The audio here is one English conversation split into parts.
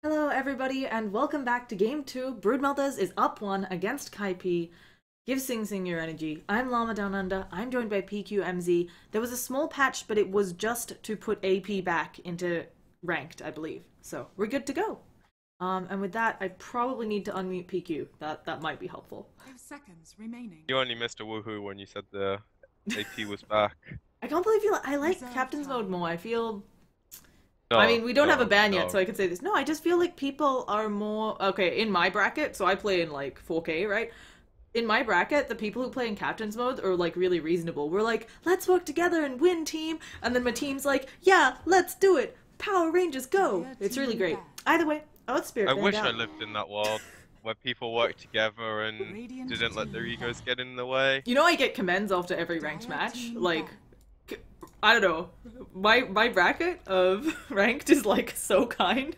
Hello everybody and welcome back to Game 2. Broodmothers is up 1 against Kaipi. Give Sing Sing your energy. I'm Llama Down Under. I'm joined by PqMz. There was a small patch, but it was just to put AP back into ranked, I believe. So we're good to go. And with that, I probably need to unmute PQ. That might be helpful. 5 seconds remaining. You only missed a woohoo when you said the AP was back. I can't believe I like Reserve Captain's time. Mode more. I feel... No, I mean, we don't have a ban no. yet, so I can say this. No, I just feel like people are more... Okay, in my bracket, so I play in, like, 4K, right? In my bracket, the people who play in Captain's Mode are, like, really reasonable. We're like, let's work together and win, team! And then my team's like, yeah, let's do it! Power Rangers, go! It's really great. Either way, Earth Spirit I banned wish out. I lived in that world where people work together and Radiant didn't let their team egos ban. get in the way. You know I get PqMz after every ranked Dire match? team Like... ban. I don't know. My bracket of ranked is like so kind.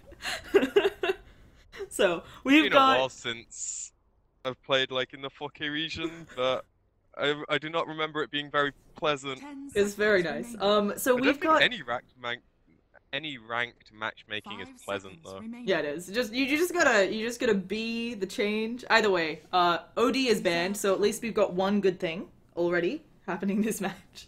So we've It's been got a while since I've played like in the 4K region, but I do not remember it being very pleasant. 10 it's very seconds nice. remaining. So I we've don't got think any ranked matchmaking is 5 pleasant seconds though. remaining. yeah, it is. You just gotta be the change. Either way, OD is banned, so at least we've got one good thing already happening this match.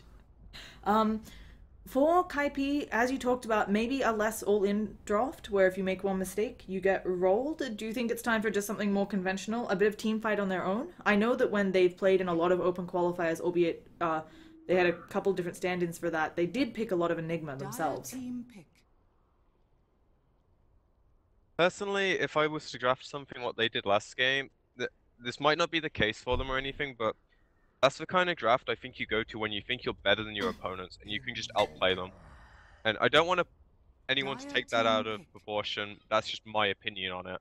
For Kaipi, as you talked about, maybe a less all-in draft, where if you make one mistake, you get rolled. Do you think it's time for just something more conventional? A bit of team fight on their own? I know that when they've played in a lot of open qualifiers, albeit they had a couple different stand-ins for that, they did pick a lot of Enigma themselves. Dire team pick. Personally, if I was to draft something what they did last game, this might not be the case for them or anything, but that's the kind of draft I think you go to when you think you're better than your opponents and you can just outplay them. And I don't want anyone to take that out of proportion. That's just my opinion on it.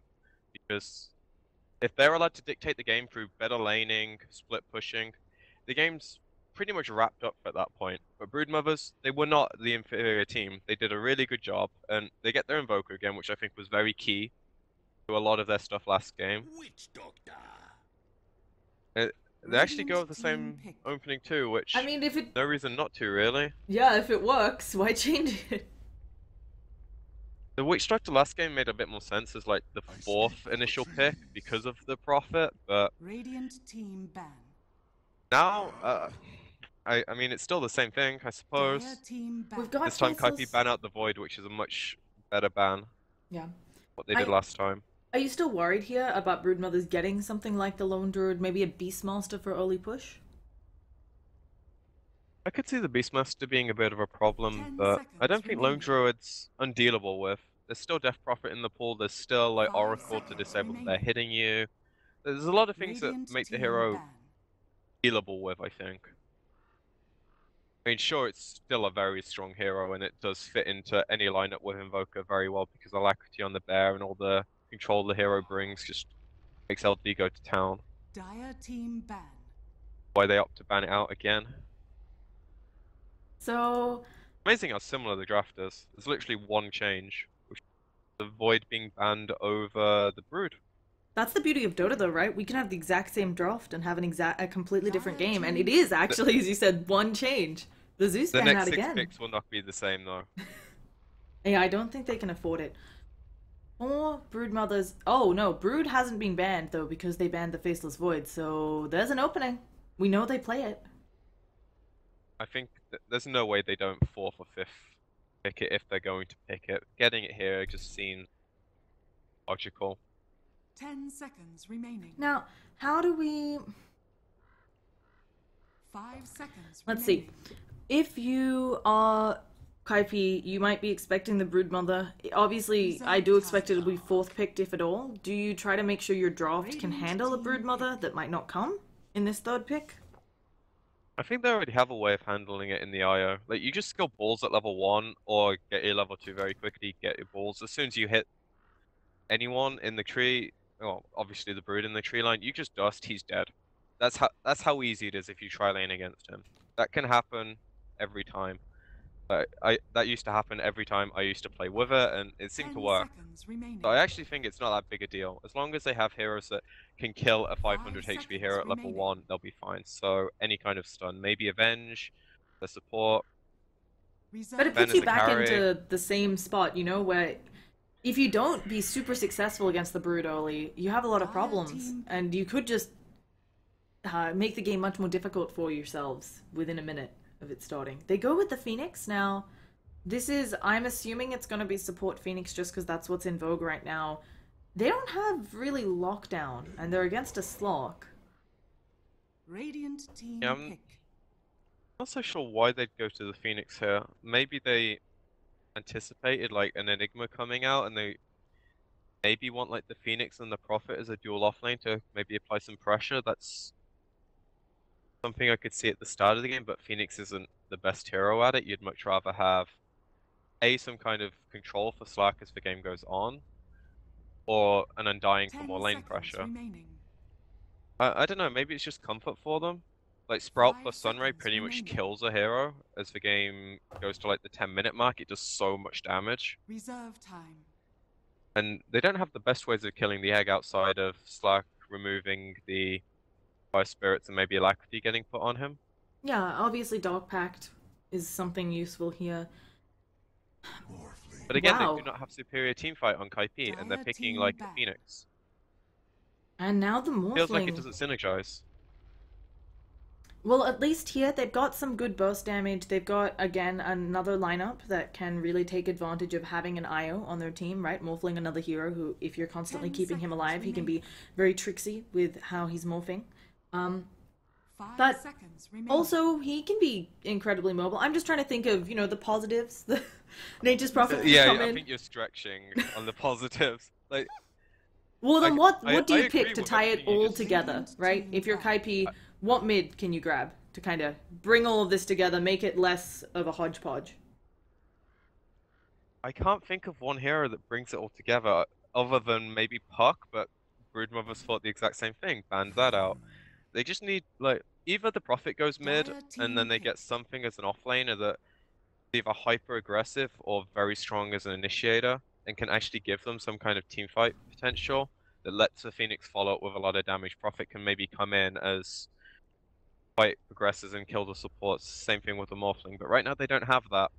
Because if they're allowed to dictate the game through better laning, split pushing, the game's pretty much wrapped up at that point. But Broodmothers, they were not the inferior team. They did a really good job, and they get their Invoker again, which I think was very key to a lot of their stuff last game. Witch Doctor. They actually go with Radiant the same team pick. opening too, which I mean, if it... no reason not to, really. Yeah, if it works, why change it? The Witch Doctor last game made a bit more sense as like the fourth initial pick because of the Prophet, but Radiant team ban. now, I mean, it's still the same thing, I suppose. Dire team ban. We've got This time Faceless- Kaipi ban out the Void, which is a much better ban. Yeah. What they did last time. Are you still worried here about Broodmothers getting something like the Lone Druid, maybe a Beastmaster for early push? I could see the Beastmaster being a bit of a problem, 10 but I don't seconds think Lone remaining. Druid's undealable with. There's still Death Prophet in the pool, there's still like 5 Oracle to seconds disable remaining. their hitting you. There's a lot of things Radiant that make the team hero ban. dealable with, I think. I mean, sure, it's still a very strong hero, and it does fit into any lineup with Invoker very well because Alacrity on the bear and all the control the hero brings just makes LD go to town. Dire team ban. Why they opt to ban it out again. So, Amazing how similar the draft is. There's literally one change, which is the Void being banned over the Brood. that's the beauty of Dota though, right? We can have the exact same draft and have a completely different game, and it is actually, as you said, one change. The Zeus The ban next out 6 again. picks will not be the same though. Yeah, I don't think they can afford it. Or Broodmothers... Oh, no, Brood hasn't been banned, though, because they banned the Faceless Void, so there's an opening. We know they play it. I think there's no way they don't 4th or 5th pick it if they're going to pick it. Getting it here just seems logical. 10 seconds remaining. Now, how do we... 5 seconds Let's see. remaining. If you are Kaipi, you might be expecting the Broodmother. Obviously, I do expect it to be 4th picked, if at all. Do you try to make sure your draft can handle a Broodmother that might not come in this 3rd pick? I think they already have a way of handling it in the IO. Like, you just skill balls at level 1 or get your level 2 very quickly, get your balls. As soon as you hit anyone in the tree, well, obviously the Brood in the tree line, you just dust, he's dead. That's how easy it is if you try lane against him. That can happen every time. But that used to happen every time I used to play with it, and it seemed to 10 work. seconds remaining. So I actually think it's not that big a deal. As long as they have heroes that can kill a 500 5 HP hero at seconds level remaining. 1, they'll be fine. So any kind of stun, maybe Avenge, the support. Reserve But it Ben puts is you the back carry. into the same spot, you know, where if you don't be super successful against the Brood early, you have a lot of problems, and you could just make the game much more difficult for yourselves within a minute of it starting. They go with the Phoenix now. This is, I'm assuming it's going to be support Phoenix just because that's what's in vogue right now. They don't have really lockdown, and they're against a Slock. Radiant team Yeah, pick. Not so sure why they'd go to the Phoenix here. Maybe they anticipated like an Enigma coming out, and they maybe want like the Phoenix and the Prophet as a dual offlane to maybe apply some pressure. That's something I could see at the start of the game, but Phoenix isn't the best hero at it. You'd much rather have some kind of control for Slack as the game goes on, or an Undying for 10 more lane seconds pressure. remaining. I don't know, maybe it's just comfort for them. Like Sprout 5 plus Sunray seconds pretty much remaining. kills a hero as the game goes to like the 10-minute mark. It does so much damage. Reserve time. And they don't have the best ways of killing the egg outside of Slack removing the fire spirits and maybe Alacrity getting put on him. Yeah, obviously Dog Pact is something useful here. But again, Wow. they do not have superior team fight on Kaipi, and they're Dire picking team like a back. Phoenix. And now the Feels like Morphling. it doesn't synergize. Well, at least here they've got some good burst damage. They've got, again, another lineup that can really take advantage of having an IO on their team, right? Morphling, another hero who, if you're constantly 10 keeping him seconds alive, he can be remaining. very tricksy with how he's morphing. 5 But seconds remaining. Also, he can be incredibly mobile. I'm just trying to think of, the positives. The Nature's Prophet can Yeah, come I in. think you're stretching on the positives. Like, Well, then I what do I you agree pick to with tie it everything you all just said. together, Radiant right? team If you're back. Kaipi, what mid can you grab to kind of bring all of this together, make it less of a hodgepodge? I can't think of one hero that brings it all together, other than maybe Puck, but Broodmother's thought the exact same thing, banned that out. They just need, like, either the Prophet goes mid, Dire and then team they get pick. something as an offlaner that is either hyper-aggressive or very strong as an initiator, and can actually give them some kind of teamfight potential that lets the Phoenix follow up with a lot of damage. Prophet can maybe come in as fight progresses and kill the supports, same thing with the Morphling, but right now they don't have that.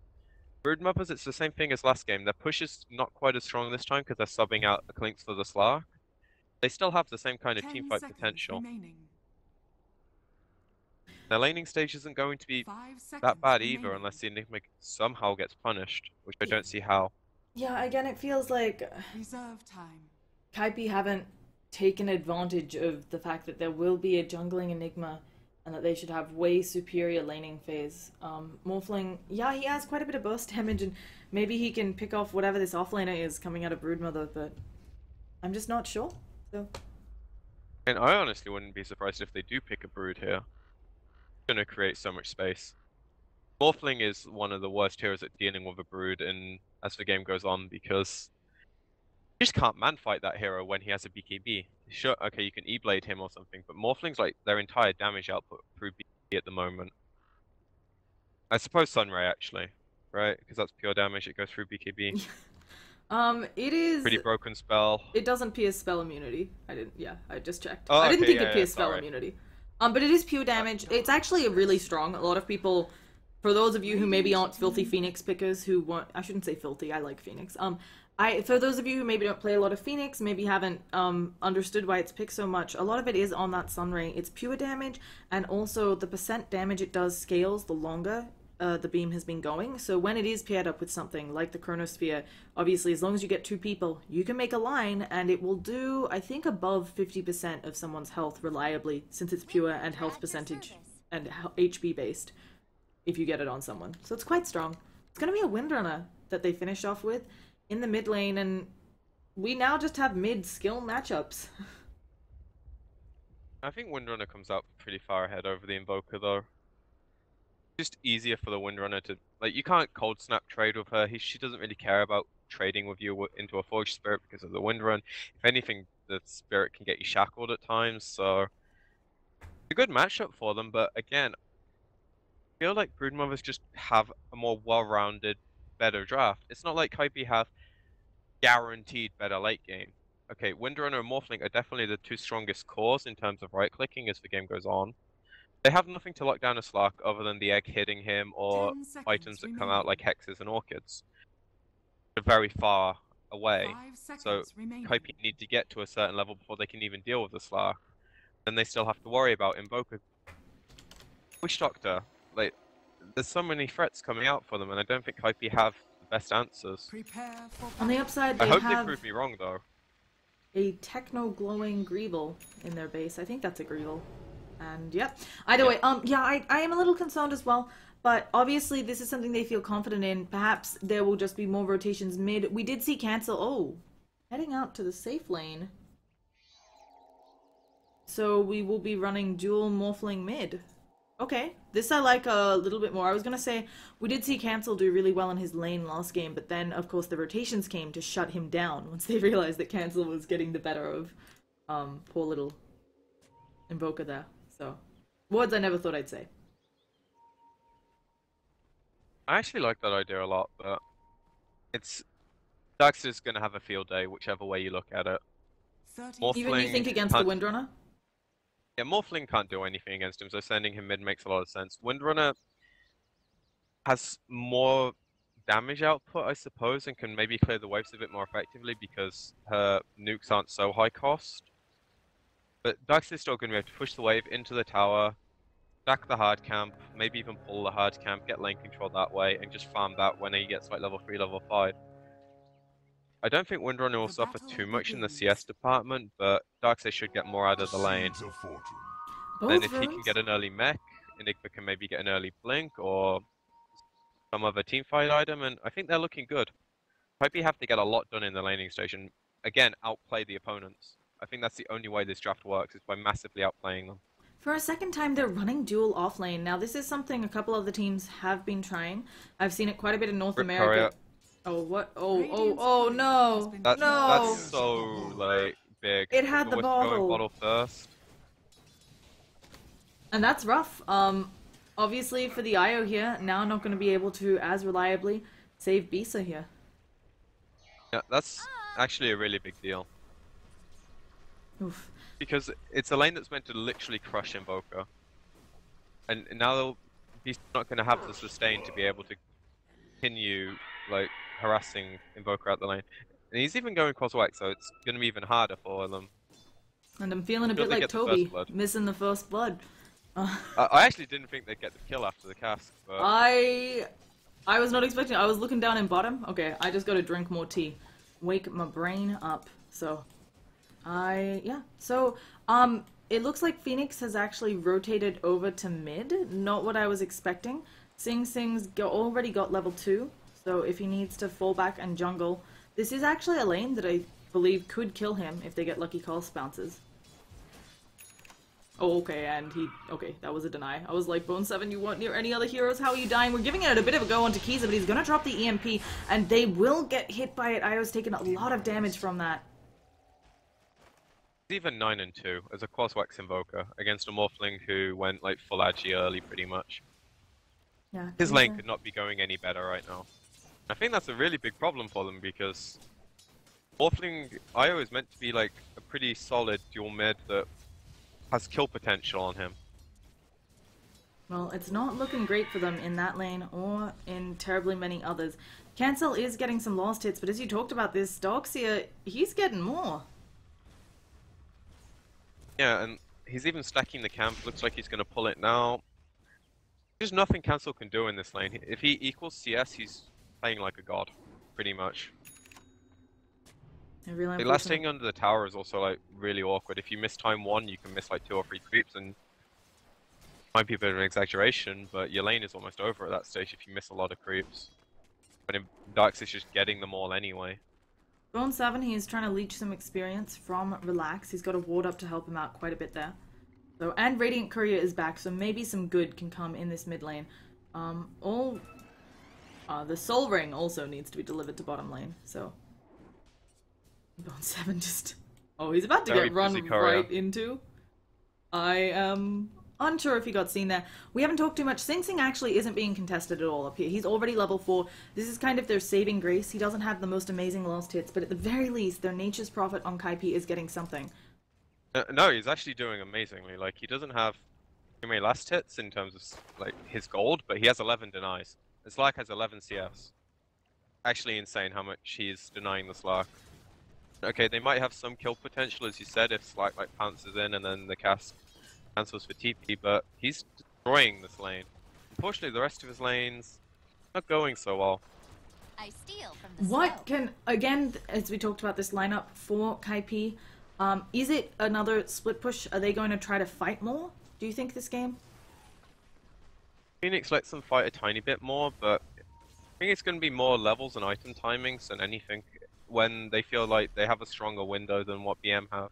Broodmothers, it's the same thing as last game. Their push is not quite as strong this time because they're subbing out the Clinks for the Slark. They still have the same kind of 10 teamfight seconds potential. remaining. Their laning stage isn't going to be 5 seconds that bad remaining. either unless the Enigma somehow gets punished, which I don't see how. Yeah, again, it feels like Reserve time. Kaipi haven't taken advantage of the fact that there will be a jungling Enigma and that they should have way superior laning phase. Morphling, yeah, he has quite a bit of burst damage and maybe he can pick off whatever this offlaner is coming out of Broodmother, but I'm just not sure. So And I honestly wouldn't be surprised if they do pick a Brood here. It's going to create so much space. Morphling is one of the worst heroes at dealing with a Brood and as the game goes on because you just can't man-fight that hero when he has a BKB. Sure, okay, you can E-Blade him or something, but Morphling's like their entire damage output through BKB at the moment. I suppose Sunray actually, right? Because that's pure damage, it goes through BKB. it is Pretty broken spell. It doesn't pierce spell immunity. I just checked. Oh, I didn't okay, think it yeah, pierced spell sorry. immunity. But it is pure damage. It's actually a really strong. A lot of people, for those of you who maybe aren't filthy Phoenix pickers who want, I shouldn't say filthy, I like Phoenix. For those of you who maybe don't play a lot of Phoenix, maybe haven't understood why it's picked so much, a lot of it is on that Sunray. It's pure damage, and also the percent damage it does scales the longer the beam has been going. So when it is paired up with something like the Chronosphere, obviously as long as you get 2 people, you can make a line and it will do, I think, above 50% of someone's health reliably, since it's pure and health percentage and HP based if you get it on someone. So it's quite strong. It's going to be a Windrunner that they finish off with in the mid lane, and we now just have mid skill matchups. I think Windrunner comes out pretty far ahead over the Invoker though. Just easier for the Windrunner to, like, you can't cold snap trade with her. She doesn't really care about trading with you into a Forged Spirit because of the Windrun. If anything, the Spirit can get you shackled at times, so it's a good matchup for them, but again, I feel like Broodmothers just have a more well-rounded, better draft. It's not like Kaipi have guaranteed better late game. Okay, Windrunner and Morphling are definitely the 2 strongest cores in terms of right-clicking as the game goes on. They have nothing to lock down a Slark other than the egg hitting him or 10 seconds items that come remaining. out like hexes and orchids. They're very far away. 5 So seconds remaining. Kaipi need to get to a certain level before they can even deal with the Slash. Then they still have to worry about Invoker. Witch Doctor, like, there's so many threats coming out for them, and I don't think Kaipi have the best answers. Prepare for On the battle. upside, I they hope they have prove me wrong, though. a techno-glowing Greeble in their base. I think that's a Greeble. And yep. Either way, yeah, I am a little concerned as well. But obviously, this is something they feel confident in. Perhaps there will just be more rotations mid. We did see cancel. Oh, heading out to the safe lane. So we will be running dual Morphling mid. Okay, this I like a little bit more. I was gonna say, we did see Cancel do really well in his lane last game, but then, of course, the rotations came to shut him down once they realized that Cancel was getting the better of, poor little Invoker there. So, words I never thought I'd say. I actually like that idea a lot, but it's... Dax is going to have a field day, whichever way you look at it. 30 Morphling Even you think against the Windrunner? Yeah, Morphling can't do anything against him, so sending him mid makes a lot of sense. Windrunner has more damage output, I suppose, and can maybe clear the waves a bit more effectively because her nukes aren't so high cost. But Dax is still going to be able to push the wave into the tower, stack the hard camp, maybe even pull the hard camp, get lane control that way, and just farm that when he gets like level 3, level 5. I don't think Windrunner will suffer too much in the CS department, but Darkseid should get more out of the lane. Then if he can get an early mech, Enigma can maybe get an early blink or some other teamfight item, and I think they're looking good. Kaipi have to get a lot done in the laning station. Again, outplay the opponents. I think that's the only way this draft works, is by massively outplaying them. For a second time, they're running dual off lane. Now, this is something a couple of the teams have been trying. I've seen it quite a bit in North America. Korea. Oh, what? Oh, no. That's so, like, big. It had the bottle. Bottle first. And that's rough. Obviously, for the IO here, now not going to be able to, as reliably, save Bisa here. Yeah, that's actually a really big deal. Oof. Because it's a lane that's meant to literally crush Invoker. And now he's not going to have the sustain to be able to continue, like, harassing Invoker out the lane. And he's even going cross-whack, so it's going to be even harder for them. And I'm feeling a bit like Toby, missing the first blood. I actually didn't think they'd get the kill after the cast, but... I was not expecting. I was looking down in bottom. Okay, I just gotta drink more tea. Wake my brain up. So, yeah. So, it looks like Phoenix has actually rotated over to mid. Not what I was expecting. Sing Sing's already got level 2. So if he needs to fall back and jungle, this is actually a lane that I believe could kill him if they get lucky Pulse bounces. Oh, okay, and okay, that was a deny. I was like, Bone7, you weren't near any other heroes, how are you dying? We're giving it a bit of a go onto Kiza, but he's gonna drop the EMP, and they will get hit by it. Io's taken a lot of damage from that. Even 9 and 2 as a cross-wax Invoker against a Morphling who went like full agi early pretty much. Yeah, his lane could not be going any better right now. I think that's a really big problem for them because Morphling IO is meant to be like a pretty solid dual mid that has kill potential on him. Well, it's not looking great for them in that lane or in terribly many others. Cancel is getting some lost hits, but as you talked about this, Doxia, he's getting more. Yeah, and he's even stacking the camp. Looks like he's going to pull it now. There's nothing Cancel can do in this lane. If he equals CS, he's playing like a god, pretty much. Really last staying under the tower is also like really awkward. If you miss time 1, you can miss like 2 or 3 creeps, and might be a bit of an exaggeration, but your lane is almost over at that stage if you miss a lot of creeps. But in Darks is just getting them all anyway. Bone7, he is trying to leech some experience from Relax. He's got a ward up to help him out quite a bit there. So, and Radiant Courier is back, so maybe some good can come in this mid lane. The Soul Ring also needs to be delivered to bottom lane, so... Bone7 just... Oh, he's about to get run right into. I am unsure if he got seen there. We haven't talked too much. Sing Sing actually isn't being contested at all up here. He's already level 4. This is kind of their saving grace. He doesn't have the most amazing lost hits, but at the very least, their Nature's Prophet on Kaipi is getting something. No, he's actually doing amazingly. Like, he doesn't have too many last hits in terms of like his gold, but he has 11 denies. Slack has 11 CS. actually insane how much he's denying the Slack. Okay, they might have some kill potential, as you said, if Slack like pounces in and then the cast cancels for TP, but he's destroying this lane. Unfortunately, the rest of his lanes not going so well. I steal from the What snow. can, again, as we talked about this lineup for Kaipi, is it another split push? Are they going to try to fight more, do you think, this game? Phoenix lets them fight a tiny bit more, but I think it's going to be more levels and item timings than anything when they feel like they have a stronger window than what BM have.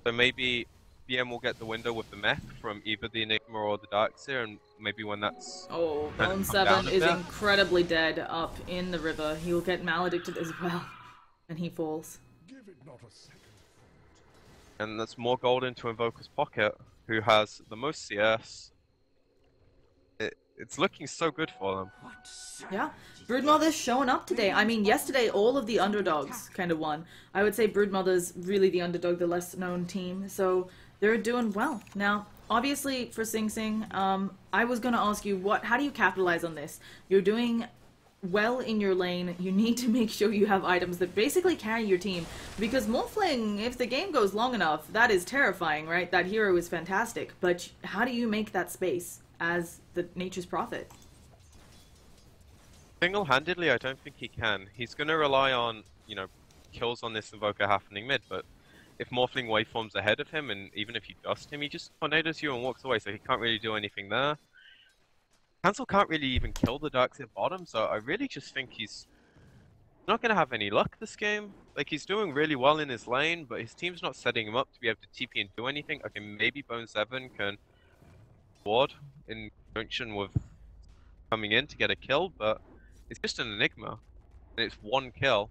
So maybe BM will get the window with the mech from either the Enigma or the Darkseer, and maybe when that's... Oh, kind Bone of come down 7 a is bit. incredibly dead up in the river. He'll get maledicted as well, and he falls. And that's more gold into Invoker's pocket, who has the most CS. It's looking so good for them. Yeah, Broodmother's showing up today. I mean, yesterday all of the underdogs kind of won. I would say Broodmother's really the underdog, the less known team, so they're doing well. Now, obviously for Sing Sing, I was going to ask you, how do you capitalize on this? You're doing well in your lane, you need to make sure you have items that basically carry your team, because Morphling, if the game goes long enough, that is terrifying, right? That hero is fantastic, but how do you make that space as the Nature's Prophet? Single-handedly, I don't think he can. He's going to rely on, kills on this Invoker happening mid, but if Morphling waveforms ahead of him, and even if you dust him, he just tornadoes you and walks away, so he can't really do anything there. Cancel can't really even kill the Darkseer bottom, so I really just think he's not going to have any luck this game. Like, he's doing really well in his lane, but his team's not setting him up to be able to TP and do anything. Okay, maybe Bone 7 can ward in conjunction with coming in to get a kill, but it's just an Enigma, and it's one kill.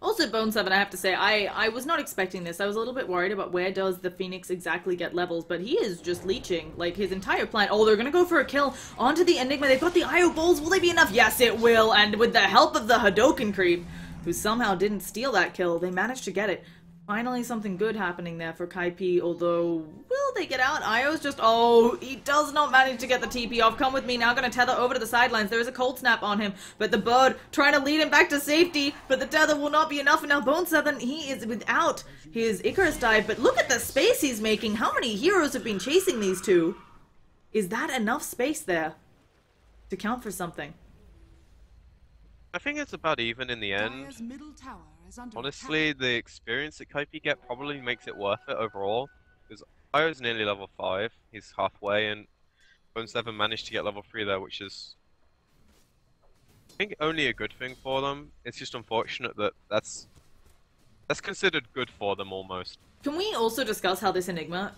Also, Bone 7, I have to say, I was not expecting this. I was a little bit worried about where does the Phoenix exactly get levels, but he is just leeching, like, his entire plan. Oh, they're gonna go for a kill onto the Enigma. They've got the IO Balls. Will they be enough? Yes, it will. And with the help of the Hadoken Creep, who somehow didn't steal that kill, they managed to get it. Finally, something good happening there for Kaipi, although, will they get out? Io's just, oh, he does not manage to get the TP off. Come with me, now gonna tether over to the sidelines. There is a cold snap on him, but the bird trying to lead him back to safety, but the tether will not be enough, and now Bone 7, he is without his Icarus dive, but look at the space he's making. How many heroes have been chasing these two? Is that enough space there to count for something? I think it's about even in the end. Dire's middle tower is under Honestly, attack. the experience that Kaipi get probably makes it worth it overall. Because Io's nearly level 5, he's halfway, and Bone 7 managed to get level 3 there, which is, I think, only a good thing for them. It's just unfortunate that that's considered good for them almost. Can we also discuss how this Enigma...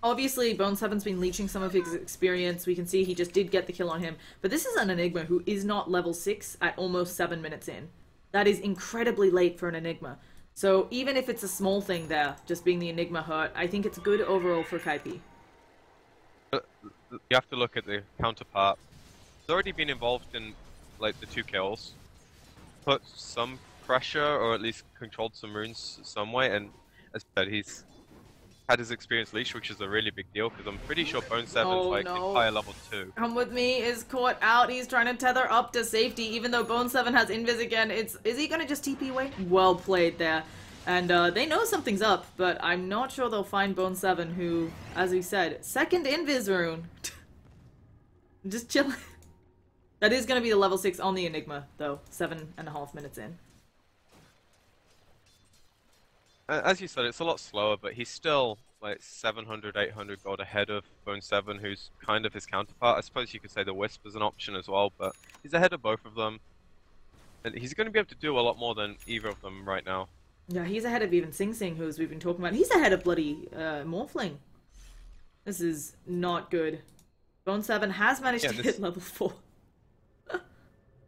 obviously, Bone 7's been leeching some of his experience. We can see he just did get the kill on him. But this is an Enigma who is not level 6 at almost 7 minutes in. That is incredibly late for an Enigma. So even if it's a small thing there, just being the Enigma hurt, I think it's good overall for Kaipi. You have to look at the counterpart. He's already been involved in, like, the 2 kills. Put some pressure, or at least controlled some runes some way, and as I said, he's had his experience leash, which is a really big deal, because I'm pretty sure Bone 7's like entire level 2. Come with me is caught out. He's trying to tether up to safety, even though Bone 7 has invis again. Is he gonna just TP away? Well played there. And they know something's up, but I'm not sure they'll find Bone 7, who, as we said, second invis rune. Just chill. That is gonna be the level 6 on the Enigma, though. 7.5 minutes in. As you said, it's a lot slower, but he's still like 700, 800 gold ahead of Bone 7, who's kind of his counterpart. I suppose you could say the Wisp is an option as well, but he's ahead of both of them. And he's going to be able to do a lot more than either of them right now. Yeah, he's ahead of even Sing Sing, who we've been talking about. He's ahead of bloody Morphling. This is not good. Bone 7 has managed to hit level 4.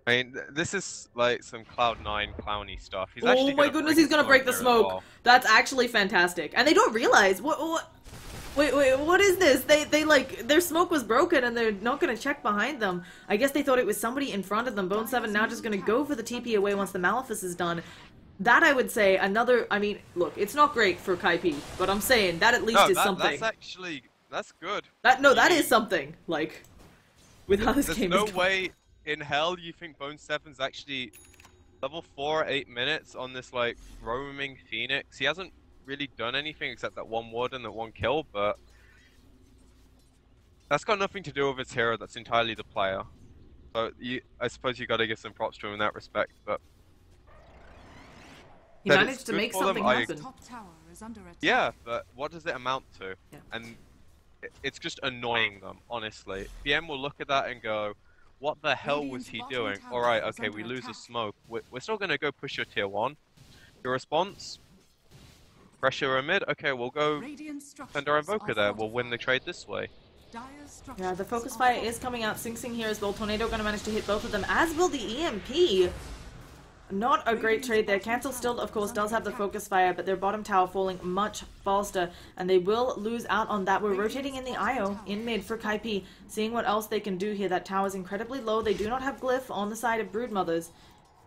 I mean, this is like some Cloud9 clowny stuff. He's Oh my goodness, he's gonna break the smoke. Well. That's actually fantastic. And they don't realize wait, what is this? They like, their smoke was broken and they're not gonna check behind them. I guess they thought it was somebody in front of them. Bone 7 now just gonna go for the TP away once the Malefice is done. That, I would say, I mean, look, it's not great for Kaipi, but I'm saying that at least is something. That's good. That is something, like, with how this game is going. There's no way in hell you think Bone 7's actually level 4 at 8 minutes on this like roaming Phoenix? He hasn't really done anything except that one ward and that one kill, but that's got nothing to do with his hero. That's entirely the player. So I suppose you got to give some props to him in that respect. But He managed to make something happen. Top tower is under attack. yeah, but what does it amount to? Yeah. And it's just annoying them, honestly. PM will look at that and go, "What the hell was he doing?" All right, okay, we lose a smoke. We're still gonna go push your tier 1. Your response? Pressure a mid? Okay, we'll go send our Invoker there. We'll win the trade this way. Yeah, the focus fire is coming out. Sing Sing here as well. Tornado gonna manage to hit both of them, as will the EMP. Not a great trade there. Cancel still, of course, does have the focus fire, but their bottom tower falling much faster, and they will lose out on that. We're rotating in the IO in mid for Kaipi, seeing what else they can do here. That tower is incredibly low. They do not have Glyph on the side of Broodmothers,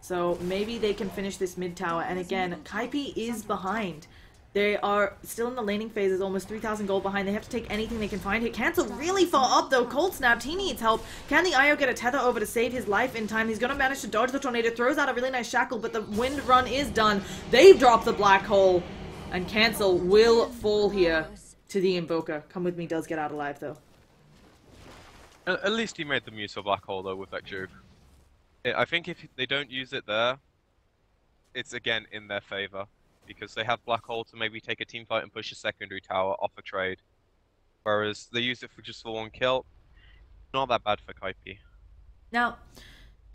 so maybe they can finish this mid tower. And again, Kaipi is behind. They are still in the laning phases, almost 3,000 gold behind. They have to take anything they can find. Hit Cancel really far up though. Cold snapped. He needs help. Can the IO get a tether over to save his life in time? He's going to manage to dodge the tornado. Throws out a really nice shackle, but the wind run is done. They've dropped the black hole. And Cancel will fall here to the Invoker. Come with me does get out alive though. At least he made them use of black hole though with that juke. I think if they don't use it there, it's again in their favor. Because they have black hole to maybe take a team fight and push a secondary tower off a trade. Whereas they use it for just for one kill. Not that bad for Kaipi. Now,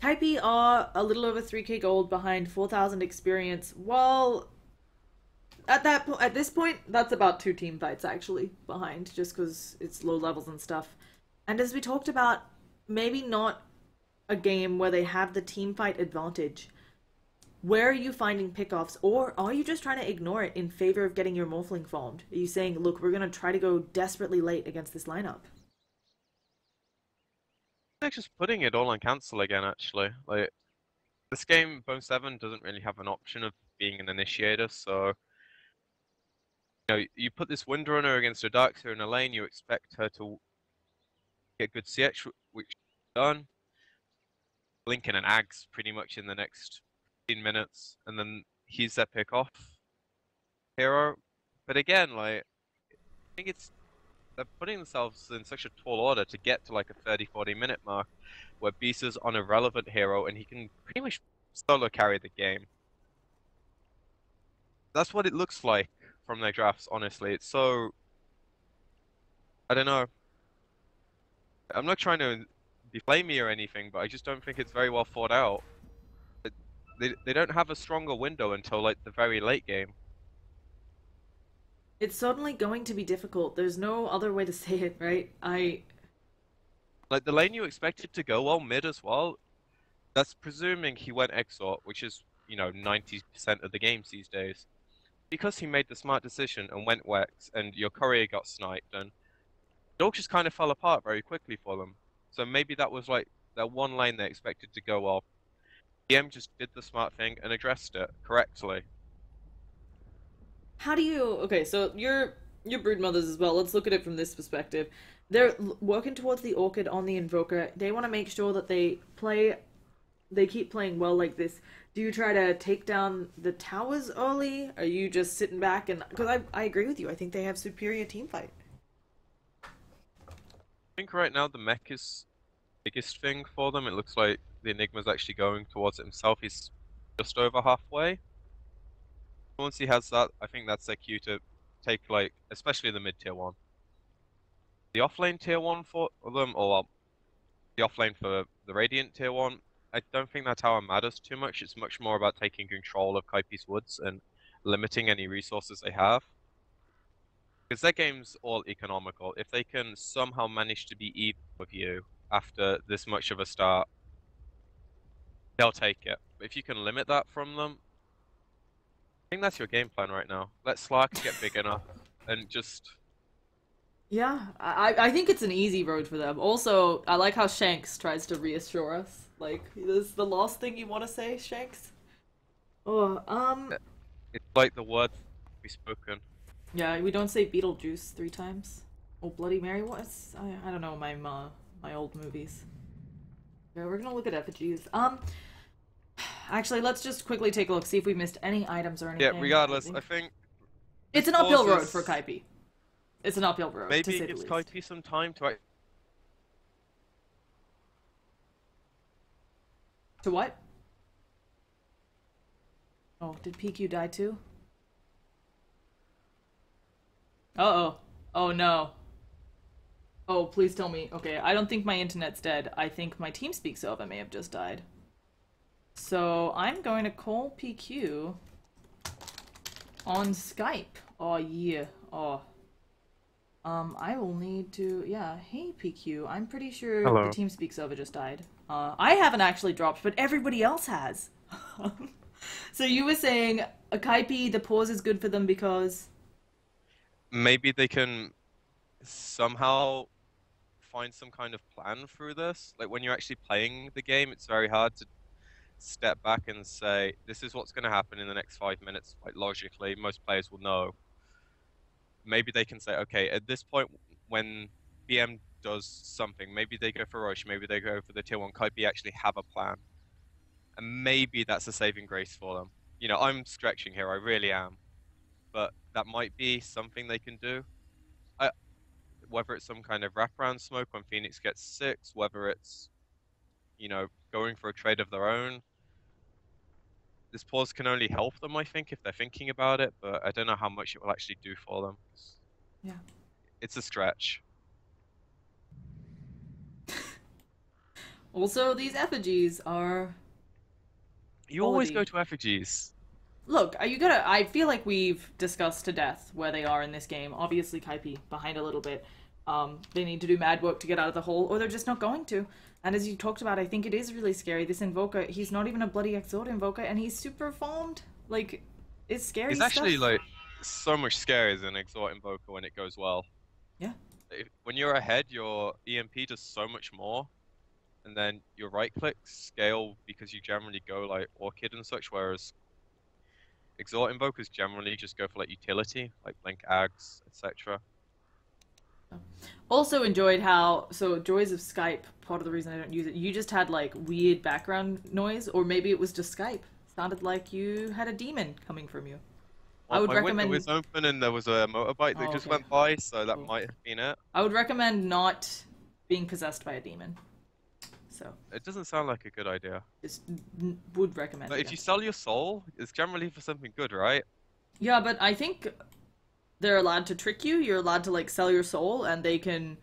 Kaipi are a little over 3k gold behind 4,000 experience. Well, at this point, that's about 2 team fights actually behind, just because it's low levels and stuff. And as we talked about, maybe not a game where they have the team fight advantage. Where are you finding pickoffs, or are you just trying to ignore it in favor of getting your Morphling farmed? Are you saying, look, we're going to try to go desperately late against this lineup? They're just putting it all on cancel again, actually. Like, this game, Bone 7 doesn't really have an option of being an initiator, so... You know, you put this Windrunner against a Darkseer in a lane, you expect her to get good CH, which she's done. Blinking and Ags pretty much in the next 15 minutes, and then he's their pick off hero. But again, like, I think they're putting themselves in such a tall order to get to like a 30-40 minute mark where Beast is on a relevant hero and he can pretty much solo carry the game. That's what it looks like from their drafts, honestly. It's so... I don't know. I'm not trying to deflame me or anything, but I just don't think it's very well thought out. They don't have a stronger window until like the very late game. It's certainly going to be difficult. There's no other way to say it, right? Like the lane you expected to go well mid as well. That's presuming he went Exort, which is, you know, 90% of the games these days. Because he made the smart decision and went Wex, and your courier got sniped, and it all just kind of fell apart very quickly for them. So maybe that was like that one lane they expected to go well. PM just did the smart thing and addressed it correctly. How do you... Okay, so you're Broodmothers as well. Let's look at it from this perspective. They're working towards the Orchid on the Invoker. They want to make sure that they keep playing well like this. Do you try to take down the towers early? Are you just sitting back and... Because I agree with you. I think they have superior team fight. I think right now the mech is the biggest thing for them. It looks like the Enigma's actually going towards it himself. He's just over halfway. Once he has that, I think that's their cue to take, like, especially the mid tier 1. The offlane tier 1 for them, or the offlane for the Radiant tier 1, I don't think that tower matters too much. It's much more about taking control of Kaipi's woods and limiting any resources they have. Because their game's all economical. If they can somehow manage to be even with you after this much of a start, they'll take it. But if you can limit that from them, I think that's your game plan right now. Let Slark get big enough and just... Yeah, I think it's an easy road for them. Also, I like how Shanks tries to reassure us. Like, this is the last thing you want to say, Shanks? Oh, It's like the word we spoken. Yeah, we don't say Beetlejuice 3 times. Or Bloody Mary, what's... I don't know my old movies. Yeah, we're gonna look at effigies. Actually, let's just quickly take a look, see if we missed any items or anything. Yeah, regardless, I think It's this an uphill road pauses- for Kaipi. It's an uphill road, to Maybe say it the gives least. Kaipi some time to. To what? Oh, did PQ die too? Uh-oh. Oh no. Oh, please tell me. Okay, I don't think my internet's dead. I think my TeamSpeak server may have just died. So, I'm going to call PQ on Skype. Oh, yeah. Oh. I will need to... Yeah, hey, PQ. I'm pretty sure Hello. the TeamSpeak server just died. I haven't actually dropped, but everybody else has. So you were saying, a Kaipi, the pause is good for them because... Maybe they can somehow find some kind of plan through this. Like when you're actually playing the game, it's very hard to step back and say, this is what's going to happen in the next 5 minutes. Like logically, most players will know. Maybe they can say, okay, at this point, when BM does something, maybe they go for Roche, maybe they go for the tier 1. Kaipi actually have a plan. And maybe that's a saving grace for them. You know, I'm stretching here, I really am. But that might be something they can do. Whether it's some kind of wraparound smoke when Phoenix gets 6, whether it's, you know, going for a trade of their own. This pause can only help them, I think, if they're thinking about it, but I don't know how much it will actually do for them. Yeah. It's a stretch. Also, these effigies are... You always quality. go to effigies. Look, you gotta... I feel like we've discussed to death where they are in this game. Obviously, Kaipi, behind a little bit. They need to do mad work to get out of the hole, or they're just not going to. And as you talked about, I think it is really scary. This Invoker, he's not even a bloody Exort Invoker, and he's super farmed. Like, it's scary It's stuff. actually, like, so much scarier than Exort Invoker when it goes well. Yeah. When you're ahead, your EMP does so much more. And then your right-click scale because you generally go, like, Orchid and such, whereas Exort Invokers generally just go for, like, utility, like Blink Ags, etc. Also enjoyed how, so joys of Skype, part of the reason I don't use it, you just had like weird background noise, or maybe it was just Skype. Sounded like you had a demon coming from you. Well, I would my recommend... window was open and there was a motorbike that just okay. went by, so that Cool. might have been it. I would recommend not being possessed by a demon. So, It doesn't sound like a good idea. just would recommend But it. if you sell your soul, it's generally for something good, right? Yeah, but I think they're allowed to trick you. You're allowed to like sell your soul, and they can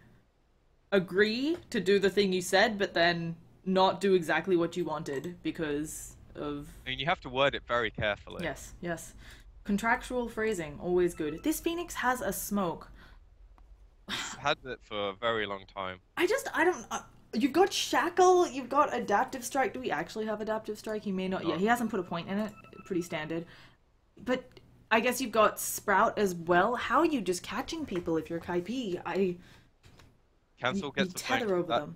agree to do the thing you said, but then not do exactly what you wanted because of... I mean, you have to word it very carefully. Yes, yes. Contractual phrasing, always good. This Phoenix has a smoke. It's had it for a very long time. I don't... you've got Shackle, you've got Adaptive Strike. Do we actually have Adaptive Strike? He may not... Yeah, he hasn't put a point in it. Pretty standard. But I guess you've got Sprout as well. How are you just catching people if you're Kaipi? Cancel You gets the tether blink. over them.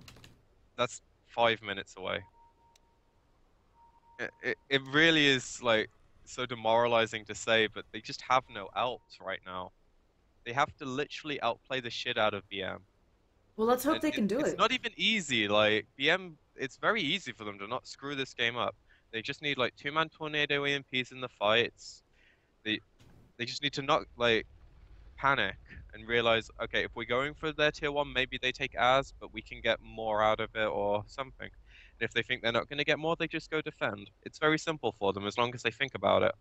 That's 5 minutes away. It really is, like, so demoralizing to say, but they just have no outs right now. They have to literally outplay the shit out of BM. Well, let's hope And they can do it's it. not even easy. Like, BM, it's very easy for them to not screw this game up. They just need, like, 2-man tornado EMPs in the fights. They just need to not, like, panic and realize, okay, if we're going for their tier 1, maybe they take as, but we can get more out of it or something. And if they think they're not going to get more, they just go defend. It's very simple for them as long as they think about it.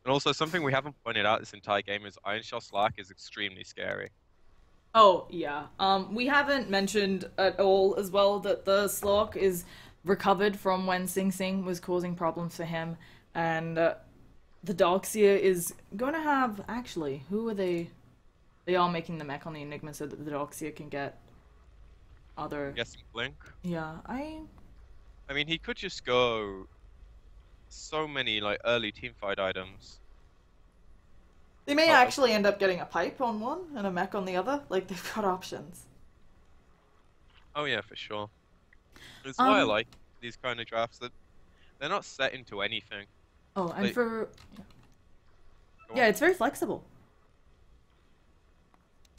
And also, something we haven't pointed out this entire game is Iron Shell Slack is extremely scary. Oh, yeah. We haven't mentioned at all as well that the Slork is recovered from when Sing Sing was causing problems for him, and the Darkseer is going to have... Actually, who are they? They are making the mech on the Enigma so that the Darkseer can get other... I'm guessing Blink. Yeah, I mean, he could just go so many, like, early teamfight items. They may Oh, actually end up getting a pipe on one and a mech on the other. Like, they've got options. Oh yeah, for sure. That's why I Um, like these kind of drafts, that they're not set into anything. Oh, and Like- for... Go Yeah, on. it's very flexible.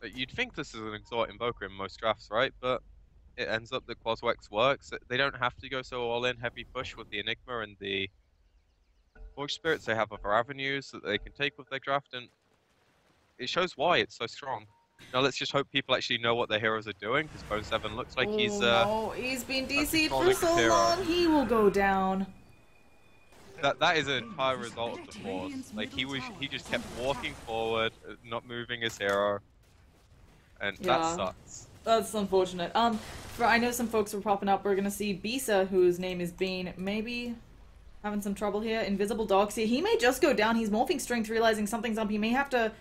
You'd think this is an Exhort Invoker in most drafts, right? But it ends up that Quaswex works. They don't have to go so all-in heavy push with the Enigma and the Forge Spirits. They have other avenues that they can take with their draft, and it shows why it's so strong. Now let's just hope people actually know what their heroes are doing, because Bone 7 looks like he's no, he's been DC'd for controlling his so hero. long, he will go down. That is an entire result of the force. Like he just kept walking forward, not moving his hero, and Yeah. that sucks. That's unfortunate. I know some folks were popping up. We're gonna see Bisa, whose name is Bean, maybe having some trouble here. Invisible Doxy. He may just go down. He's morphing strength, realizing something's up. He may have to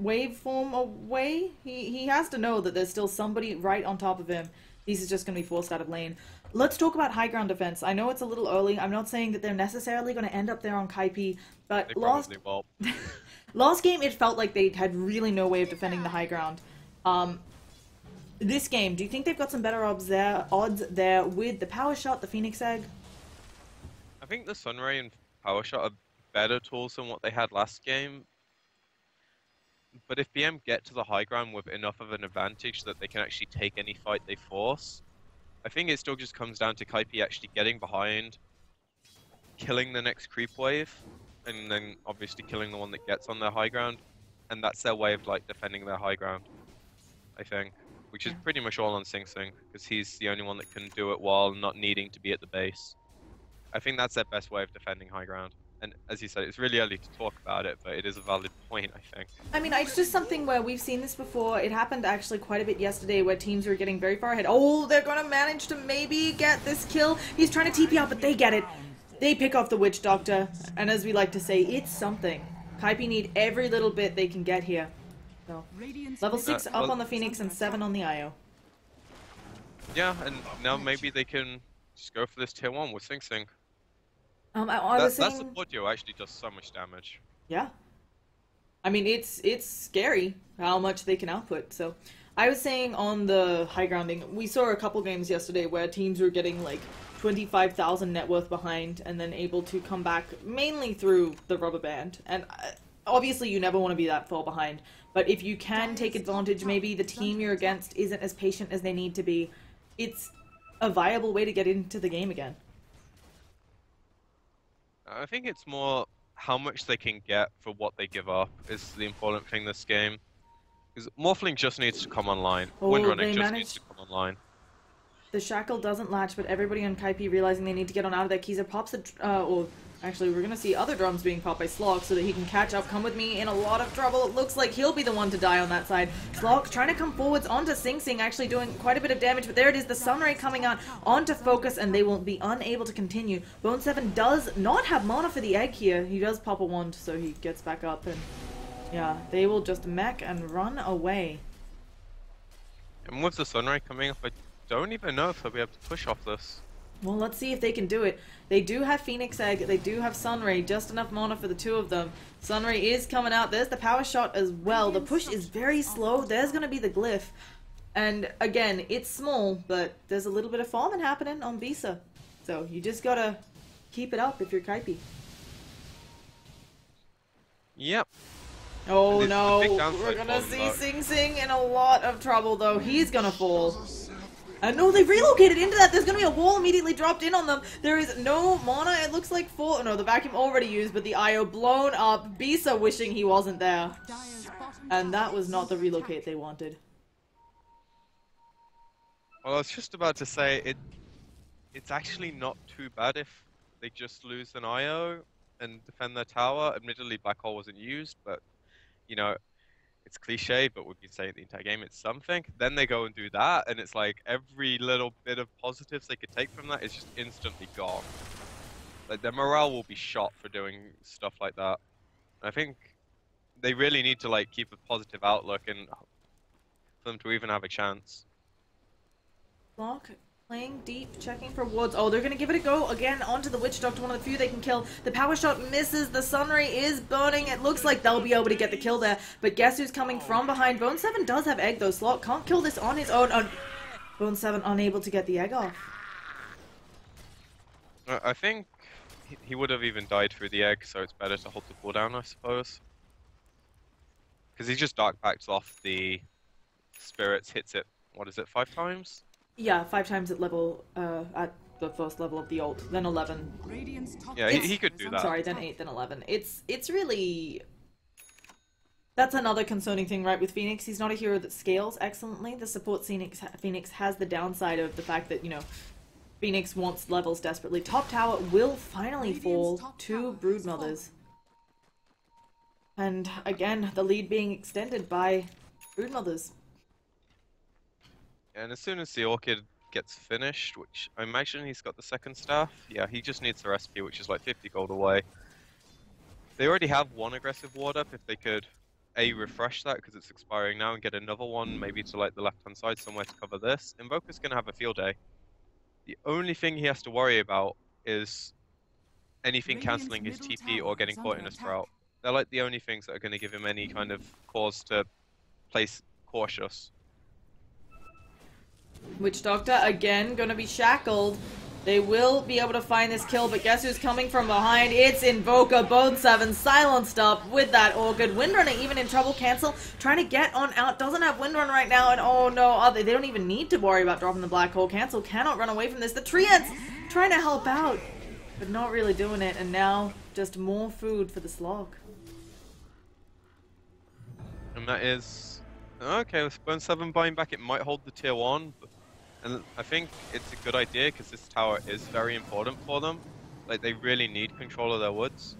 waveform away. He has to know that there's still somebody right on top of him. He's just gonna be forced out of lane. Let's talk about high ground defense. I know it's a little early. I'm not saying that they're necessarily going to end up there on Kaipi, but They probably will. last game it felt like they had really no way of defending the high ground. This game, do you think they've got some better odds there with the power shot, the Phoenix Egg? I think the Sunray and Power Shot are better tools than what they had last game. But if BM get to the high ground with enough of an advantage that they can actually take any fight they force, I think it still just comes down to Kaipi actually getting behind, killing the next creep wave, and then obviously killing the one that gets on their high ground, and that's their way of like defending their high ground, I think, which is pretty much all on Sing Sing, because he's the only one that can do it while not needing to be at the base. I think that's their best way of defending high ground. And as you said, it's really early to talk about it, but it is a valid point, I think. I mean, it's just something where we've seen this before. It happened actually quite a bit yesterday where teams were getting very far ahead. Oh, they're going to manage to maybe get this kill. He's trying to TP out, but they get it. They pick off the Witch Doctor. And as we like to say, it's something. Kaipi need every little bit they can get here. So, level 6 up on the Phoenix and 7 on the IO. Yeah, and now maybe they can just go for this tier 1 with Sing Sing. I was saying... That support duo actually does so much damage. Yeah. I mean, it's scary how much they can output. So, I was saying on the high grounding, we saw a couple games yesterday where teams were getting like 25,000 net worth behind and then able to come back mainly through the rubber band. And obviously you never want to be that far behind. But if you can take advantage, maybe the team you're against isn't as patient as they need to be, it's a viable way to get into the game again. I think it's more how much they can get for what they give up is the important thing this game. Because Morphling just needs to come online. Oh, Windrunning just needs to come online. The shackle doesn't latch, but everybody on Kaipi realizing they need to get on out of there. Keyser pops or actually we're gonna see other drums being popped by Slog so that he can catch up. Come with me, in a lot of trouble. It looks like he'll be the one to die on that side. Slog trying to come forwards onto Sing Sing, actually doing quite a bit of damage, but there it is, the Sunray coming out onto Focus, and they will be unable to continue. Bone 7 does not have mana for the egg here. He does pop a wand, so he gets back up, and yeah, they will just mech and run away. And with the Sunray coming up, I don't even know if they'll be able to push off this. Well, let's see if they can do it. They do have Phoenix Egg, they do have Sunray, just enough mana for the two of them. Sunray is coming out, there's the power shot as well. The push is very slow, there's going to be the glyph. And again, it's small, but there's a little bit of farming happening on Bisa. So you just gotta keep it up if you're Kaipi. Yep. Oh no, big we're downside gonna for see them, Sing Sing in a lot of trouble though. He's gonna fall. And no, they've relocated into that. There's going to be a wall immediately dropped in on them. There is no mana. It looks like full. No, the vacuum already used, but the IO blown up. Bisa wishing he wasn't there. And that was not the relocate they wanted. Well, I was just about to say, it's actually not too bad if they just lose an IO and defend their tower. Admittedly, Black Hole wasn't used, but, you know, it's cliche, but we've been saying the entire game, it's something. Then they go and do that, and it's like every little bit of positives they could take from that is just instantly gone. Like, their morale will be shot for doing stuff like that. And I think they really need to, like, keep a positive outlook and for them to even have a chance. Block. Playing deep, checking for wards. Oh, they're going to give it a go again onto the Witch Doctor, one of the few they can kill. The power shot misses. The Sunray is burning. It looks like they'll be able to get the kill there. But guess who's coming from behind? Bone 7 does have egg though. Slot can't kill this on his own. Bone 7 unable to get the egg off. I think he would have even died through the egg, so it's better to hold the cooldown, I suppose. Because he just dark backs off the spirits, hits it, what is it, 5 times? Yeah, 5 times at the first level of the ult, then 11. Radiant's top Yeah, tower he could is do under that. Sorry, then 8, then 11. It's really... That's another concerning thing, right, with Phoenix. He's not a hero that scales excellently. The support Phoenix has the downside of the fact that, you know, Phoenix wants levels desperately. Top tower will finally fall to Broodmothers. And again, the lead being extended by Broodmothers. And as soon as the Orchid gets finished, which I imagine he's got the second staff, yeah, he just needs the recipe, which is like 50 gold away. They already have one aggressive ward up. If they could refresh that because it's expiring now and get another one maybe to like the left hand side somewhere to cover this, Invoker's gonna have a field day. The only thing he has to worry about is anything cancelling his TP or getting caught in a sprout. They're like the only things that are going to give him any kind of cause to place cautious. Witch Doctor, again, gonna be shackled. They will be able to find this kill, but guess who's coming from behind? It's Invoker, Bone 7, silenced up with that Orchid. Windrunner even in trouble, cancel, trying to get on out, doesn't have Windrun right now, and oh no, they don't even need to worry about dropping the black hole. Cancel cannot run away from this. The Treants trying to help out, but not really doing it, and now just more food for the slog. And that is... Okay, with Bone 7 buying back, it might hold the tier 1, and I think it's a good idea because this tower is very important for them. Like, they really need control of their woods.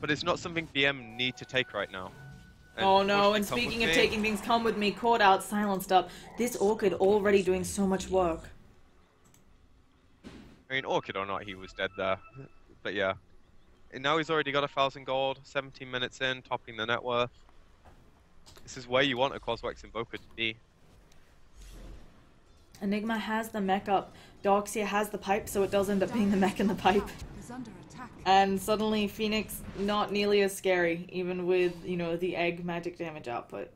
But it's not something BM need to take right now. And oh no, and speaking of taking things, come with me, caught out, silenced up. This Orchid already doing so much work. I mean, Orchid or not, he was dead there. But yeah. And now he's already got 1,000 gold, 17 minutes in, topping the net worth. This is where you want a Coswex Invoker to be. Enigma has the mech up. Doxia has the pipe, so it does end up being the mech and the pipe. And suddenly Phoenix not nearly as scary, even with, you know, the egg magic damage output.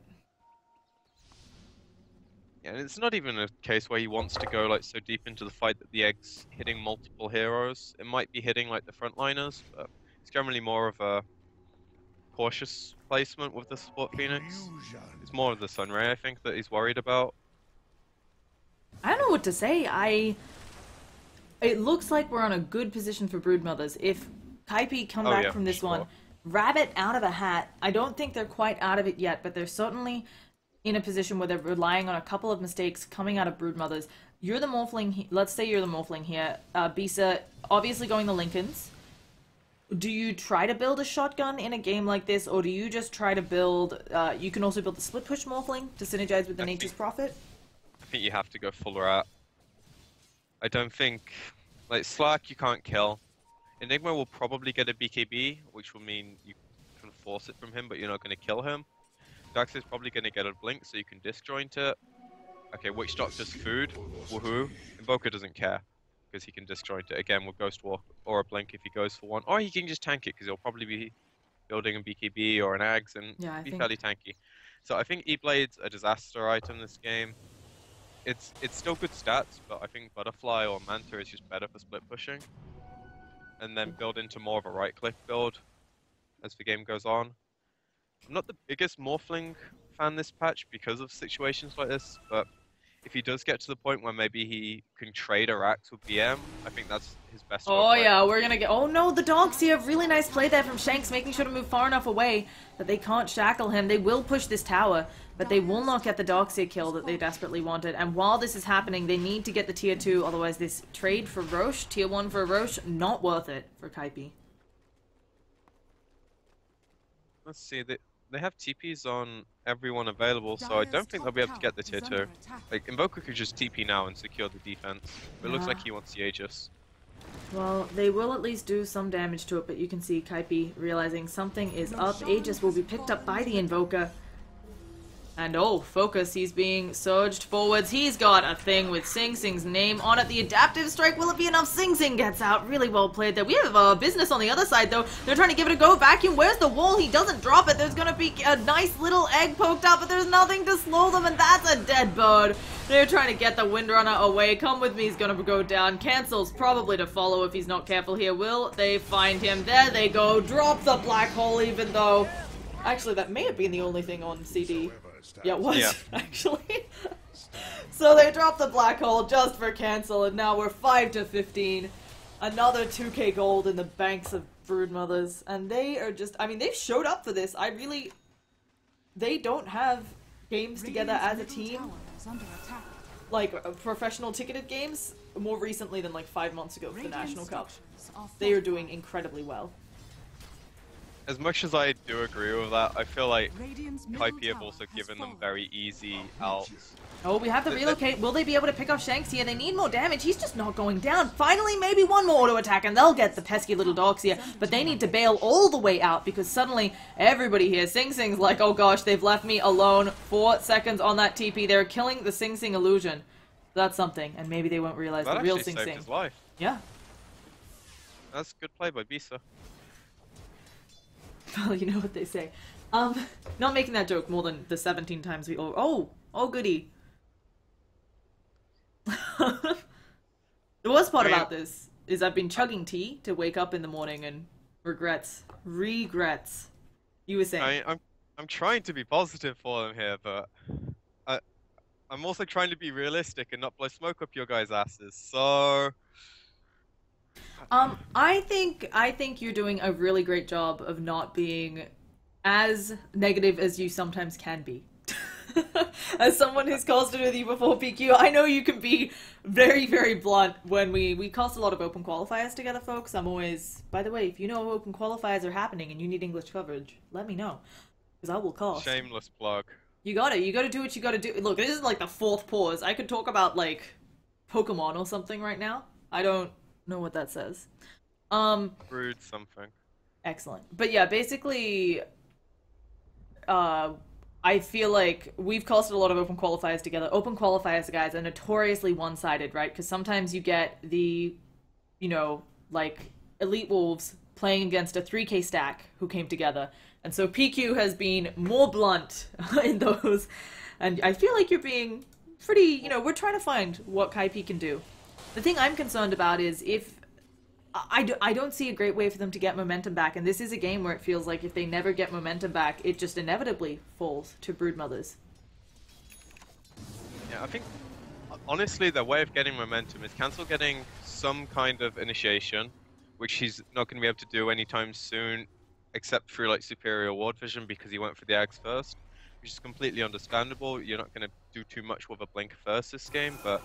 Yeah, and it's not even a case where he wants to go like so deep into the fight that the egg's hitting multiple heroes. It might be hitting like the frontliners, but it's generally more of a cautious placement with the support Phoenix. It's more of the Sunray, I think, that he's worried about. I don't know what to say. It looks like we're on a good position for Broodmothers. If Kaipi come back from this one, rabbit out of a hat. I don't think they're quite out of it yet, but they're certainly in a position where they're relying on a couple of mistakes coming out of Broodmothers. You're the Morphling, let's say you're the Morphling here. Bisa, obviously going the Lincolns. Do you try to build a shotgun in a game like this, or do you just try to build, you can also build the split push Morphling to synergize with the Nature's Prophet? I think you have to go full rat. I don't think, like, Slack you can't kill. Enigma will probably get a BKB, which will mean you can force it from him, but you're not going to kill him. Dax is probably going to get a blink, so you can disjoint it. Okay, Witch Doctor's food, woohoo. Invoker doesn't care, because he can disjoint it again with Ghost Walk or a blink if he goes for one. Or he can just tank it, because he'll probably be building a BKB or an Ags and be fairly tanky. So I think E-Blade's a disaster item this game. It's still good stats, but I think Butterfly or Manta is just better for split pushing. And then build into more of a right-click build as the game goes on. I'm not the biggest Morphling fan this patch because of situations like this, but if he does get to the point where maybe he can trade a Rax with BM, I think that's his best hope. Oh yeah, we're gonna get... Oh no, the dogs here. Really nice play there from Shanks, making sure to move far enough away that they can't shackle him. They will push this tower, but they will not get the Doxia kill that they desperately wanted. And while this is happening, they need to get the tier 2, otherwise this trade for Roche, tier 1 for Roche, not worth it for Kaipi. Let's see, they have TPs on everyone available, so I don't think they'll be able to get the tier 2. Like, Invoker could just TP now and secure the defense. But it looks like he wants the Aegis. Well, they will at least do some damage to it, but you can see Kaipi realizing something is up. Aegis will be picked up by the Invoker. And oh, focus, he's being surged forwards. He's got a thing with Sing Sing's name on it. The adaptive strike, will it be enough? Sing Sing gets out. Really well played there. We have business on the other side, though. They're trying to give it a go. Vacuum, where's the wall? He doesn't drop it. There's gonna be a nice little egg poked out, but there's nothing to slow them, and that's a dead bird. They're trying to get the Windrunner away. Come with me, he's gonna go down. Cancels, probably to follow if he's not careful here. Will they find him? There they go. Drop the black hole, even though Actually, that may have been the only thing on CD. Yeah, it was, Yeah. actually. So they dropped the black hole just for cancel, and now we're 5-15. Another 2k gold in the banks of Broodmothers. And they are just, I mean, they've showed up for this. They don't have games together as a team, like professional ticketed games, more recently than like 5 months ago for the National Cup. They are doing incredibly well. As much as I do agree with that, I feel like Kaipi have also given them very easy outs. Oh, we have to relocate. Will they be able to pick off Shanks here? They need more damage. He's just not going down. Finally, maybe one more auto attack and they'll get the pesky little dogs here. But they need to bail all the way out because suddenly everybody here, Sing Sing's like, oh gosh, they've left me alone. 4 seconds on that TP. They're killing the Sing Sing illusion. That's something. And maybe they won't realize That the real actually Sing saved Sing. his life. Yeah. That's good play by Bisa. Well, you know what they say. Not making that joke more than the 17 times we... Oh goody. The worst part about this is I've been chugging tea to wake up in the morning and regrets. You were saying. I'm trying to be positive for them here, but I'm also trying to be realistic and not blow smoke up your guys' asses. So I think you're doing a really great job of not being as negative as you sometimes can be. As someone who's casted with you before, PQ, I know you can be very, very blunt when we cast a lot of open qualifiers together, folks. I'm always, by the way, if you know open qualifiers are happening and you need English coverage, let me know, because I will cast. shameless plug. You gotta do what you gotta do. Look, this is like the 4th pause. I could talk about, like, Pokemon or something right now. I don't know what that says. Brood something. Excellent. But yeah, basically, I feel like we've casted a lot of open qualifiers together. Open qualifiers, guys, are notoriously one-sided, right? Because sometimes you get the, you know, like, Elite Wolves playing against a 3k stack who came together. And so PQ has been more blunt in those. And I feel like you're being pretty, you know, we're trying to find what Kaipi can do. The thing I'm concerned about is if... I don't see a great way for them to get momentum back, and this is a game where it feels like if they never get momentum back, it just inevitably falls to Broodmothers. Yeah, I think, honestly, their way of getting momentum is Cancel getting some kind of initiation, which he's not going to be able to do anytime soon, except through, like, superior ward vision, because he went for the eggs first, which is completely understandable. You're not going to do too much with a blink first this game, but...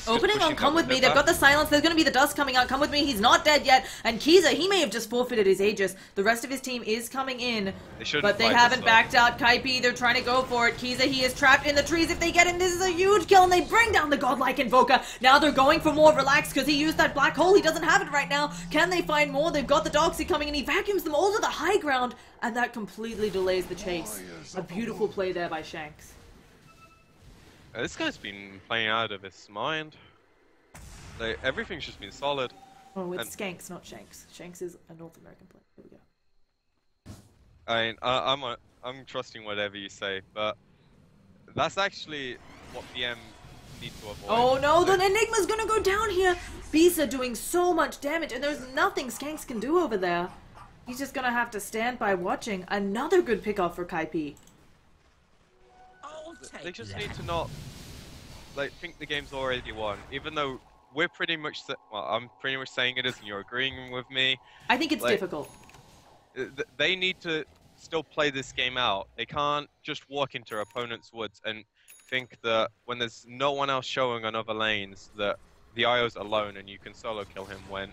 Opening on Come With Me, they've got the silence, there's gonna be the dust coming out, Come With Me, he's not dead yet, and Kiza, he may have just forfeited his Aegis. The rest of his team is coming in, but they haven't backed out. Kaipi, they're trying to go for it. Kiza, he is trapped in the trees. If they get him, this is a huge kill, and they bring down the godlike Invoker. Now they're going for more Relax, because he used that black hole, he doesn't have it right now. Can they find more? They've got the Doxy coming in, he vacuums them all to the high ground, and that completely delays the chase. A beautiful play there by Shanks. This guy's been playing out of his mind. Like, everything's just been solid. Oh, it's Skanks, not Shanks. Shanks is a North American player. Here we go. I mean, I'm trusting whatever you say, but that's actually what BM need to avoid. Oh no, the Enigma's gonna go down here! Bisa doing so much damage, and there's nothing Skanks can do over there. He's just gonna have to stand by watching. Another good pickoff for Kaipi. They just need to not, like, think the game's already won, even though we're pretty much, well, I'm pretty much saying it is, and you're agreeing with me. I think it's like, difficult. They need to still play this game out. They can't just walk into their opponent's woods and think that when there's no one else showing on other lanes that the IO's alone and you can solo kill him when,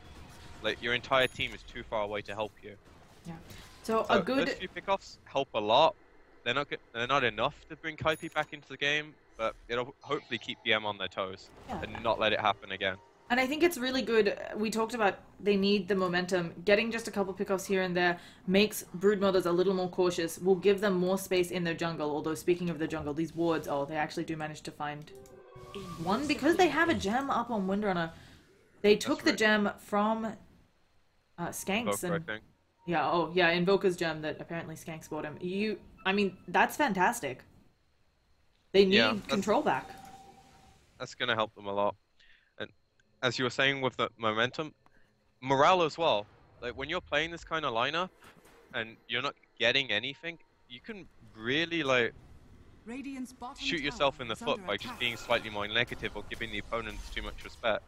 like, your entire team is too far away to help you. Yeah. So a good... Those few pickoffs help a lot. They're not enough to bring Kaipi back into the game, but it'll hopefully keep BM on their toes and not let it happen again. And I think it's really good. We talked about they need the momentum. Getting just a couple pickoffs here and there makes Broodmothers a little more cautious. Will give them more space in their jungle. Although speaking of the jungle, these wards, oh, they actually do manage to find one because they have a gem up on Windrunner. They took the gem from Skanks and yeah, oh yeah, Invoker's gem that apparently Skanks bought him. I mean, that's fantastic. They need control back. That's going to help them a lot. And as you were saying with the momentum, morale as well. Like, when you're playing this kind of lineup and you're not getting anything, you can really like Radiant's bottom shoot yourself tower in the is foot under by just attack. being slightly more negative or giving the opponents too much respect.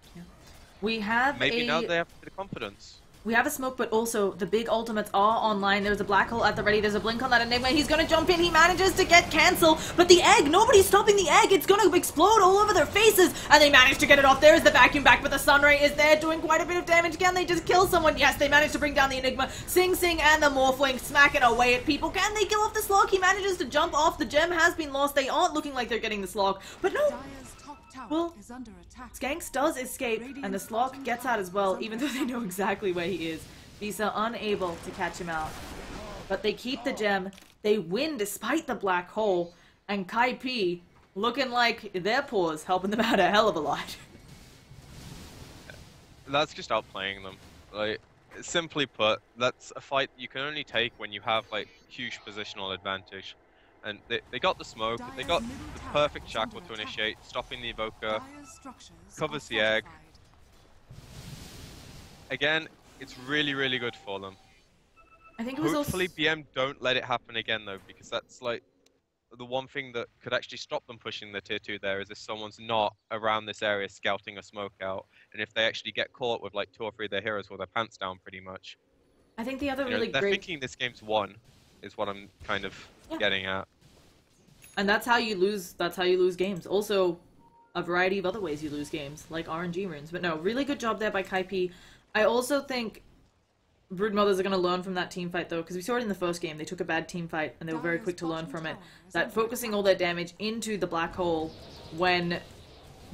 We have Maybe now they have a bit of confidence. We have a smoke, but also the big ultimates are online. There's a black hole at the ready. There's a blink on that Enigma. He's gonna jump in. He manages to get cancel, but the egg, nobody's stopping the egg. It's gonna explode all over their faces, and they manage to get it off. There's the vacuum back, but the Sunray is there doing quite a bit of damage. Can they just kill someone? Yes, they managed to bring down the Enigma. Sing Sing and the Morphling smacking away at people. Can they kill off the Slog? He manages to jump off. The gem has been lost. They aren't looking like they're getting the Slog, but no. Dire's top tower Well, is under attack. Skanks does escape, and the Slog gets out as well, even though they know exactly where he is. These are unable to catch him out. But they keep the gem. They win despite the black hole. And Kaipi looking like their paws helping them out a hell of a lot. That's just outplaying them. Like, simply put, that's a fight you can only take when you have like huge positional advantage. And they got the smoke, they got the perfect shackle to initiate, stopping the evoker, Dire's structures covers are the egg. fortified. Again, it's really, really good for them. I think it was Hopefully also... BM don't let it happen again though, because that's like the one thing that could actually stop them pushing the tier 2 there is if someone's not around this area scouting a smoke out, and if they actually get caught with like 2 or 3 of their heroes with their pants down pretty much. I think the other You know, really they're great... thinking this game's won, is what I'm kind of getting at. And that's how you lose games. Also, a variety of other ways you lose games, like RNG runes. But no, really good job there by Kaipi. I also think Broodmothers are going to learn from that team fight, though, because we saw it in the first game. They took a bad team fight, and they were very quick to learn from it. That focusing all their damage into the black hole when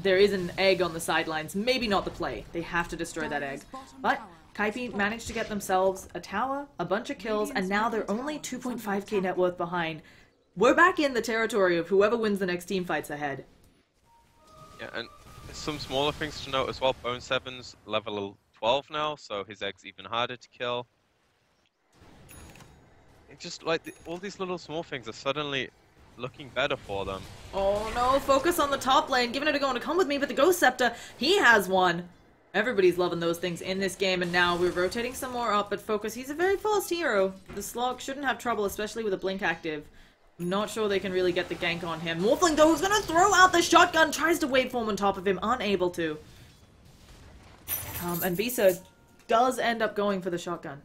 there is an egg on the sidelines, maybe not the play. They have to destroy that egg. But Kaipi managed to get themselves a tower, a bunch of kills, and now they're only 2.5k net worth behind. We're back in the territory of whoever wins the next team fight's ahead. Yeah, and some smaller things to note as well. Bone 7's level 12 now, so his egg's even harder to kill. It's just like all these little small things are suddenly looking better for them. Oh no, focus on the top lane, giving it a go to come with me, but the Ghost Scepter, he has one. Everybody's loving those things in this game, and now we're rotating some more up, but Focus, he's a very fast hero. The Slog shouldn't have trouble, especially with a Blink active. Not sure they can really get the gank on him. Morphling, though, who's gonna throw out the shotgun, tries to waveform on top of him, unable to. And Visa does end up going for the shotgun.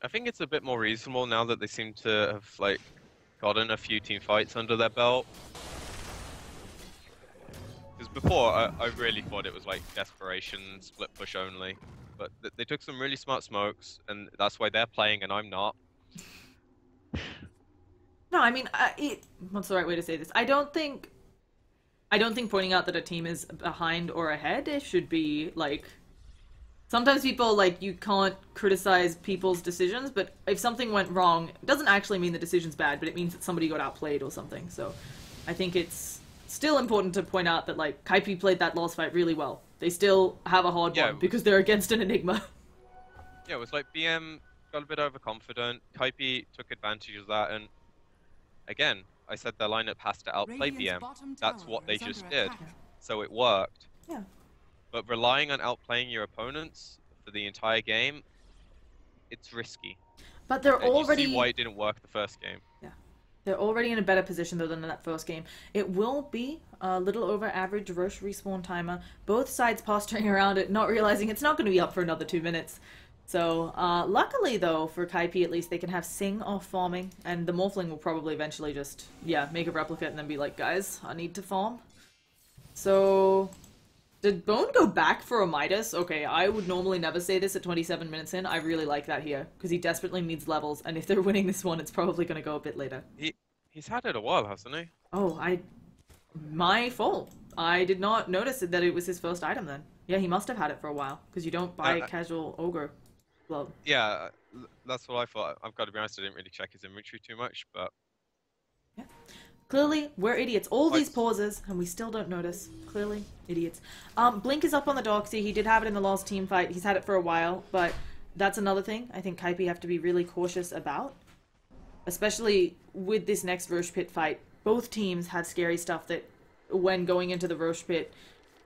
I think it's a bit more reasonable now that they seem to have like gotten a few team fights under their belt. Because before, I really thought it was like desperation, split push only. But they took some really smart smokes, and that's why they're playing and I'm not. No, I mean, what's the right way to say this? I don't think pointing out that a team is behind or ahead, it should be, like... Sometimes people, like, you can't criticize people's decisions, but if something went wrong, it doesn't actually mean the decision's bad, but it means that somebody got outplayed or something, so... I think it's still important to point out that, like, Kaipi played that last fight really well. They still have a hard one, because they're against an Enigma. Yeah, it was like BM got a bit overconfident, Kaipi took advantage of that, and... Again, I said their lineup has to outplay BM. That's what they just did. So it worked. Yeah. But relying on outplaying your opponents for the entire game, it's risky. But they're already... You see why it didn't work the first game. Yeah. They're already in a better position, though, than in that first game. It will be a little over average Roche respawn timer. Both sides posturing around it, not realizing it's not going to be up for another 2 minutes. So, luckily, though, for Kaipi at least, they can have Sing off farming, and the Morphling will probably eventually just, yeah, make a replicate and then be like, guys, I need to farm. So, did Bone go back for a Midas? Okay, I would normally never say this at 27 minutes in. I really like that here, because he desperately needs levels, and if they're winning this one, it's probably going to go a bit later. He's had it a while, hasn't he? Oh, my fault. I did not notice that it was his first item then. Yeah, he must have had it for a while, because you don't buy casual Ogre. Well, yeah, that's what I thought. I've got to be honest, I didn't really check his inventory too much, but... Yeah. Clearly, we're idiots. All these pauses, and we still don't notice. Clearly, idiots. Blink is up on the Doxy. He did have it in the last team fight. He's had it for a while, but that's another thing I think Kaipi have to be really cautious about. Especially with this next Roche Pit fight. Both teams have scary stuff that, when going into the Roche Pit,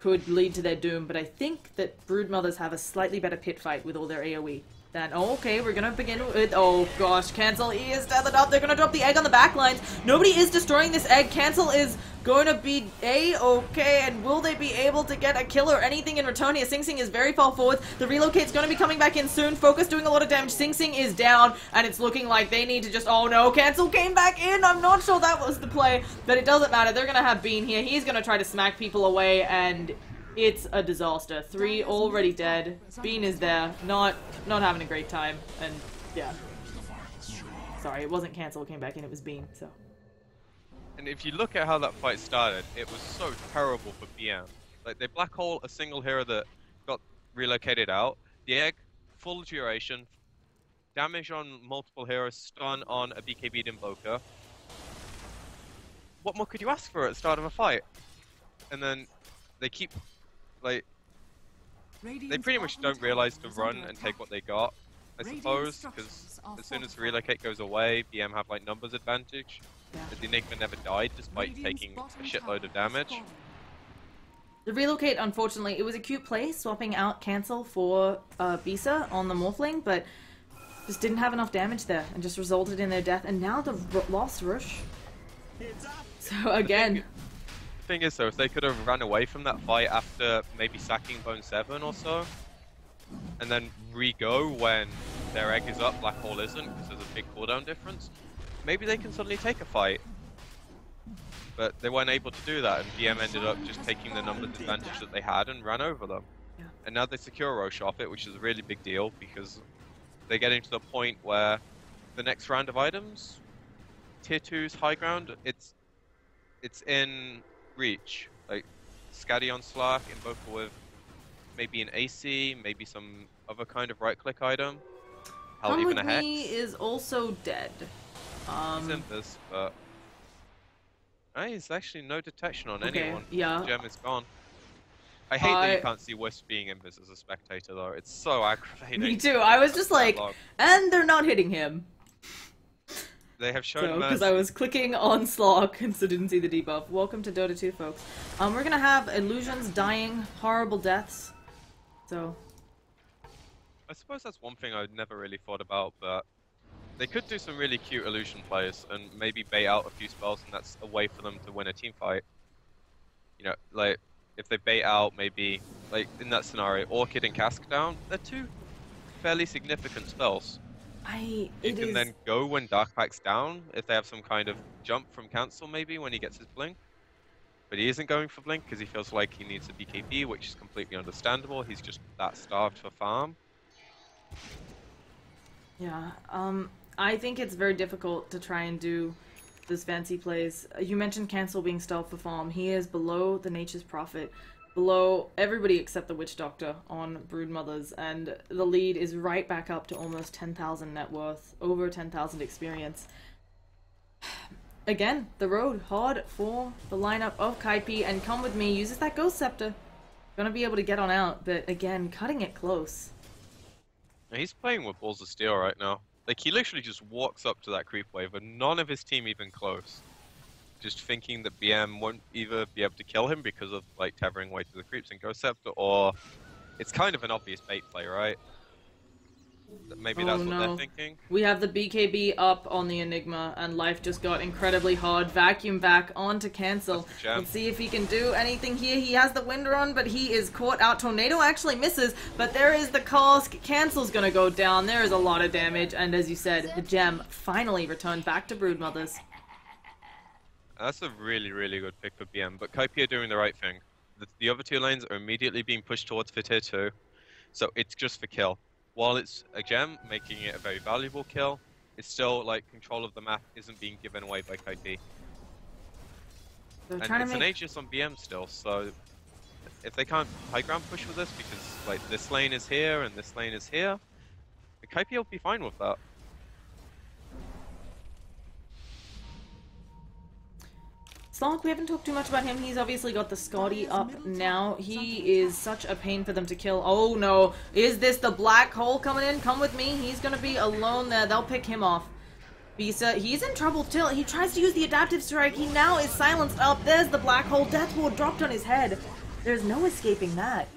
could lead to their doom, but I think that Broodmothers have a slightly better pit fight with all their AoE. Then, okay, we're gonna begin with, oh gosh, Cancel, he is tethered up, they're gonna drop the egg on the back lines. Nobody is destroying this egg, Cancel is going to be A-okay, and will they be able to get a kill or anything in return here? Sing Sing is very far forward, the relocate's gonna be coming back in soon, Focus doing a lot of damage, Sing Sing is down, and it's looking like they need to just, oh no, Cancel came back in, I'm not sure that was the play, but it doesn't matter, they're gonna have Bean here, he's gonna try to smack people away, and it's a disaster. 3 already dead. Bean is there, not having a great time, and yeah. Sorry, it wasn't Cancel who came back in, it was Bean, so. And if you look at how that fight started, it was so terrible for BM. Like, they black hole a single hero that got relocated out, the egg, full duration, damage on multiple heroes, stun on a BKB'd Invoker. What more could you ask for at the start of a fight? And then they keep, like, they pretty much don't realize to run and take what they got, I suppose, because as soon as the relocate goes away, BM have like numbers advantage. But the Enigma never died despite taking a shitload of damage. The relocate, unfortunately, it was a cute play, swapping out Cancel for Bisa on the Morphling, but just didn't have enough damage there, and just resulted in their death, and now the Lost Rush. So again... The thing is though, if they could have run away from that fight after maybe sacking Bone 7 or so, and then re-go when their egg is up, Black Hole isn't, because there's a big cooldown difference, maybe they can suddenly take a fight. But they weren't able to do that, and BM ended up just taking the numbers advantage that they had and ran over them. Yeah. And now they secure Roche off it, which is a really big deal, because they're getting to the point where the next round of items, Tier 2's high ground, it's in reach. Like, Scatty on Slack, Invoker with maybe an AC, maybe some other kind of right-click item. Hell, even a Hex. Me is also dead. He's in this, but... There's actually no detection on okay, anyone. yeah. The gem is gone. I hate that you can't see Wisp being invis as a spectator, though. It's so aggravating. Me too. I was just like, and they're not hitting him. They have shown because I was clicking on Slog and so didn't see the debuff. Welcome to Dota 2, folks. We're gonna have illusions dying, horrible deaths. So. I suppose that's one thing I'd never really thought about, but they could do some really cute illusion plays and maybe bait out a few spells, and that's a way for them to win a team fight. You know, like, if they bait out maybe, like, in that scenario, Orchid and Cask Down, they're two fairly significant spells. You can then go when Dark Pack's down, if they have some kind of jump from Cancel maybe when he gets his Blink. But he isn't going for Blink because he feels like he needs a BKB, which is completely understandable. He's just that starved for farm. Yeah, I think it's very difficult to try and do those fancy plays. You mentioned Cancel being starved for farm. He is below the Nature's Prophet, below everybody except the Witch Doctor on Broodmothers, and the lead is right back up to almost 10,000 net worth, over 10,000 experience. Again, the road hard for the lineup of Kaipi, and Come With Me uses that Ghost Scepter. Gonna be able to get on out, but again, cutting it close. He's playing with balls of steel right now. Like, he literally just walks up to that creep wave and none of his team even close. Just thinking that BM won't either be able to kill him because of, like, tethering away to the creeps and Ghost Scepter, or it's kind of an obvious bait play, right? Maybe that's what they're thinking. We have the BKB up on the Enigma, and life just got incredibly hard. Vacuum back onto Cancel. Let's see if he can do anything here. He has the Wind Run, but he is caught out. Tornado actually misses, but there is the cask. Cancel's gonna go down. There is a lot of damage, and as you said, the gem finally returned back to Broodmothers. That's a really, really good pick for BM, but Kaipi are doing the right thing. The other two lanes are immediately being pushed towards for tier 2, so it's just for kill. While it's a gem, making it a very valuable kill, it's still, like, control of the map isn't being given away by Kaipi. And it's an Aegis on BM still, so if they can't high ground push with this, because, like, this lane is here and this lane is here, the Kaipi will be fine with that. Slonk, we haven't talked too much about him. He's obviously got the Scotty up now. He is such a pain for them to kill. Oh no, is this the black hole coming in? Come with me. He's gonna be alone there. They'll pick him off. Bisa, he's in trouble too. He tries to use the adaptive strike. He now is silenced up. There's the black hole. Death Ward dropped on his head. There's no escaping that.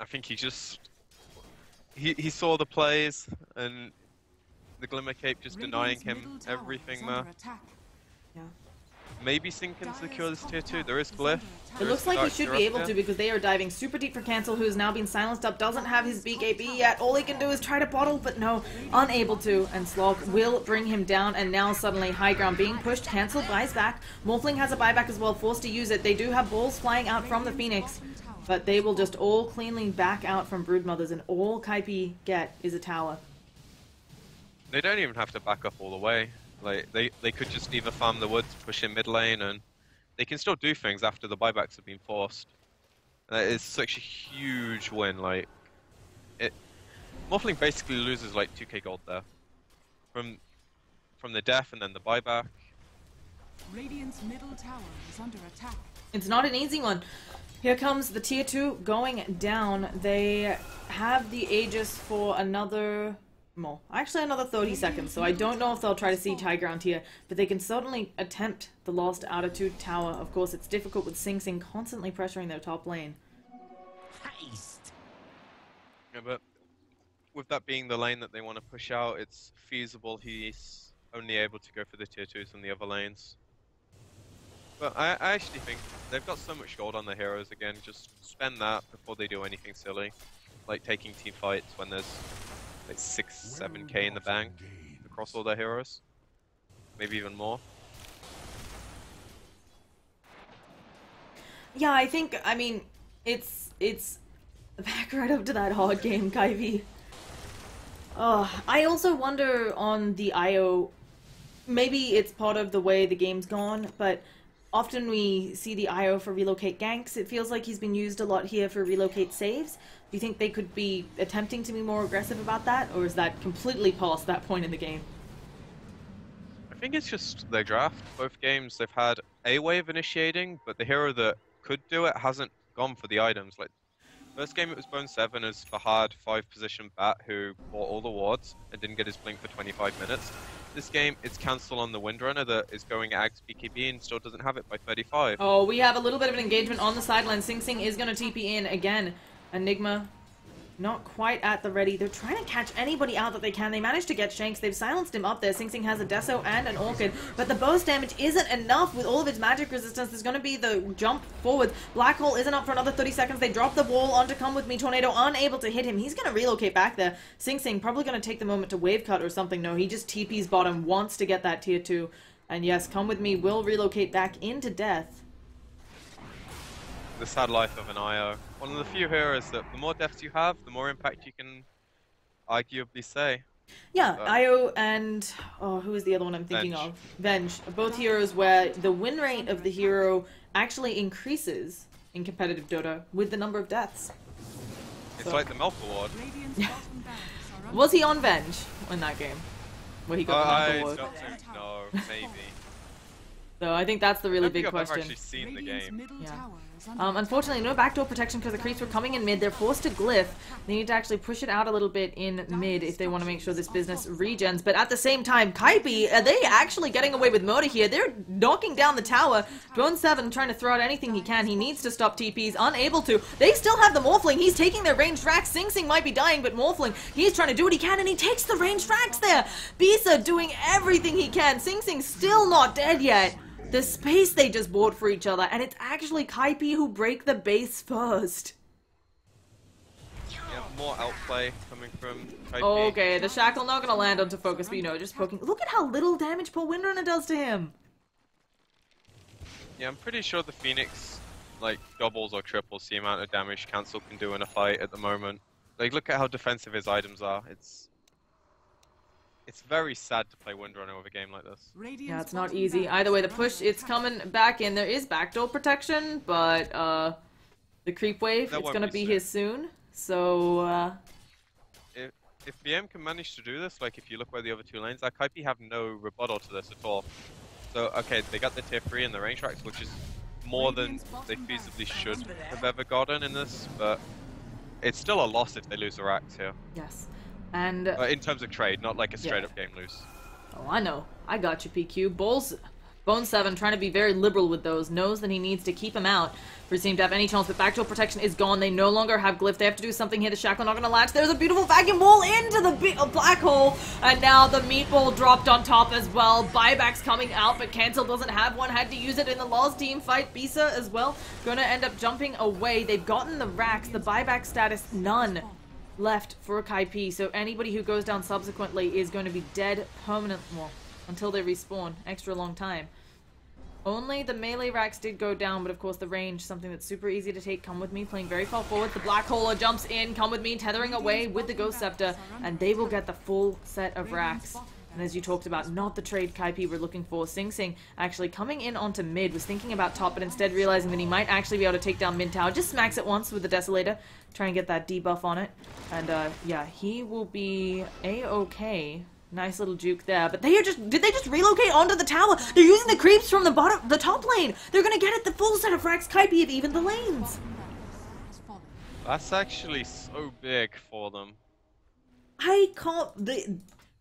I think he just he saw the plays and the Glimmer Cape just denying Radiant's him middle tower everything is there. under attack. Yeah. Maybe Sing can secure this tier 2. There is Glyph. It looks like he should be able to because they are diving super deep for Cancel, who has now been silenced up, doesn't have his BKB yet. All he can do is try to bottle, but no, unable to. And Slog will bring him down, and now suddenly high ground being pushed. Cancel buys back. Morphling has a buyback as well, forced to use it. They do have balls flying out from the Phoenix, but they will just all cleanly back out from Broodmothers, and all Kaipi get is a tower. They don't even have to back up all the way. Like they could just either farm the woods, push in mid lane, and they can still do things after the buybacks have been forced. It's such a huge win. Like Morphling basically loses like 2k gold there from the death and then the buyback. Radiant's middle tower is under attack. It's not an easy one. Here comes the tier 2 going down. They have the Aegis for another... actually another 30 seconds, so I don't know if they'll try to siege high ground here, but they can certainly attempt the lost altitude tower. Of course, it's difficult with Sing Sing constantly pressuring their top lane. Yeah, but with that being the lane that they want to push out, it's feasible he's only able to go for the tier 2s from the other lanes. But I actually think they've got so much gold on their heroes again, just spend that before they do anything silly. Like taking team fights when there's like 6-7k in the bank across all their heroes. Maybe even more. Yeah, I mean, it's back right up to that hard game, Kaipi. I also wonder on the IO, maybe it's part of the way the game's gone, but often we see the IO for relocate ganks. It feels like he's been used a lot here for relocate saves. Do you think they could be attempting to be more aggressive about that, or is that completely past that point in the game? I think it's just their draft. Both games they've had a way of initiating, but the hero that could do it hasn't gone for the items. Like first game it was Bone 7 as Fahad 5 position bat who bought all the wards and didn't get his blink for 25 minutes. This game it's Cancel on the Windrunner that is going Ags BKB and still doesn't have it by 35. Oh, we have a little bit of an engagement on the sideline. Sing Sing is going to TP in again. Enigma not quite at the ready. They're trying to catch anybody out that they can. They managed to get Shanks. They've silenced him up there. Sing Sing has a Deso and an Orchid, but the burst damage isn't enough with all of its magic resistance. There's going to be the jump forward. Black Hole isn't up for another 30 seconds. They drop the wall onto Come With Me. Tornado unable to hit him. He's going to relocate back there. Sing Sing probably going to take the moment to wave cut or something. No, he just TP's bottom, wants to get that tier 2. And yes, Come With Me will relocate back into death. The sad life of an IO. One of the few heroes that the more deaths you have, the more impact you can arguably say. Yeah, IO and who is the other one I'm thinking of? Venge. Both heroes where the win rate of the hero actually increases in competitive Dota with the number of deaths. It's like the Melf Award. Radiant's bottom barracks are under Was he on Venge in that game? Where he got the I Melf Award? don't think, no, maybe. So I think that's the really big I've question. actually seen the Radiant's game. middle Yeah. tower is under Unfortunately, no backdoor protection because the creeps were coming in mid. They're forced to glyph. They need to actually push it out a little bit in mid if they want to make sure this business regens. But at the same time, Kaipi, are they actually getting away with murder here? They're knocking down the tower. Drone 7 trying to throw out anything he can. He needs to stop TPs, unable to. They still have the Morphling. He's taking their ranged racks. Sing Sing might be dying, but Morphling, he's trying to do what he can, and he takes the ranged racks there. Bisa doing everything he can. Sing Sing still not dead yet. The space they just bought for each other, and it's actually Kaipi who break the base first. Yeah, more outplay coming from Kaipi. Okay, the shackle not gonna land onto focus, but you know, just poking. Look at how little damage Paul Windrunner does to him. Yeah, I'm pretty sure the Phoenix like doubles or triples the amount of damage Cancel can do in a fight at the moment. Like, look at how defensive his items are. It's very sad to play Windrunner with a game like this. Yeah, it's not easy. Either way, the push, it's coming back in. There is backdoor protection, but the creep wave, it's gonna be here soon. So if BM can manage to do this, like if you look where the other two lanes are, Kaipi have no rebuttal to this at all. So okay, they got the tier 3 and the range tracks, which is more than they feasibly should have ever gotten in this, but it's still a loss if they lose the racks here. yes, and In terms of trade, not like a straight up game lose. oh, I know. I got you, PQ. Both Bone7 trying to be very liberal with those, knows that he needs to keep him out for his team to have any chance, but backdoor protection is gone. They no longer have Glyph. They have to do something here. The Shackle not going to latch. There's a beautiful vacuum wall into the black hole, and now the meatball dropped on top as well. Buybacks coming out, but Cancel doesn't have one. Had to use it in the last team fight. Bisa as well going to end up jumping away. They've gotten the racks. The buyback status, none left for Kaipi, so anybody who goes down subsequently is going to be dead permanent, well, until they respawn. Extra long time. Only the melee racks did go down, but of course the range, something that's super easy to take. Come with me, playing very far forward. The Black Hole jumps in, come with me, tethering away with the Ghost Scepter, and they will get the full set of racks. And as you talked about, not the trade Kaipi were looking for. Sing Sing actually coming in onto mid, was thinking about top, but instead realizing that he might actually be able to take down mid tower. Just smacks it once with the Desolator, try and get that debuff on it. And yeah, he will be A-okay. Nice little juke there, but they are did they just relocate onto the tower? They're using the creeps from the top lane. They're gonna get it the full set of racks. Kaipi have even the lanes. That's actually so big for them. I can't,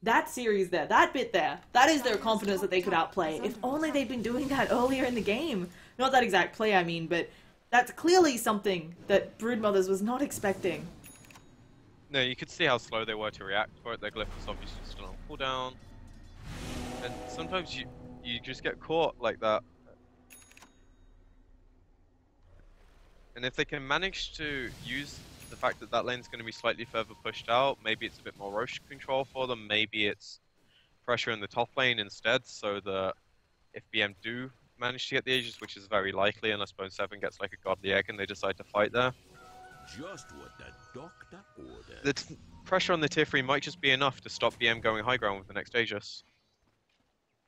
that series there, that bit there, that is their confidence that they could outplay. If only they'd been doing that earlier in the game. Not that exact play, I mean, but that's clearly something that Broodmothers was not expecting. No, you could see how slow they were to react for it. Their glyph was obviously still on cooldown. And sometimes you just get caught like that. And if they can manage to use the fact that that lane's going to be slightly further pushed out, maybe it's a bit more Roche control for them, maybe it's pressure in the top lane instead, so that if BM do manage to get the Aegis, which is very likely unless Bone7 gets like a godly egg and they decide to fight there. Just what the doctor ordered. The pressure on the tier 3 might just be enough to stop BM going high ground with the next Aegis.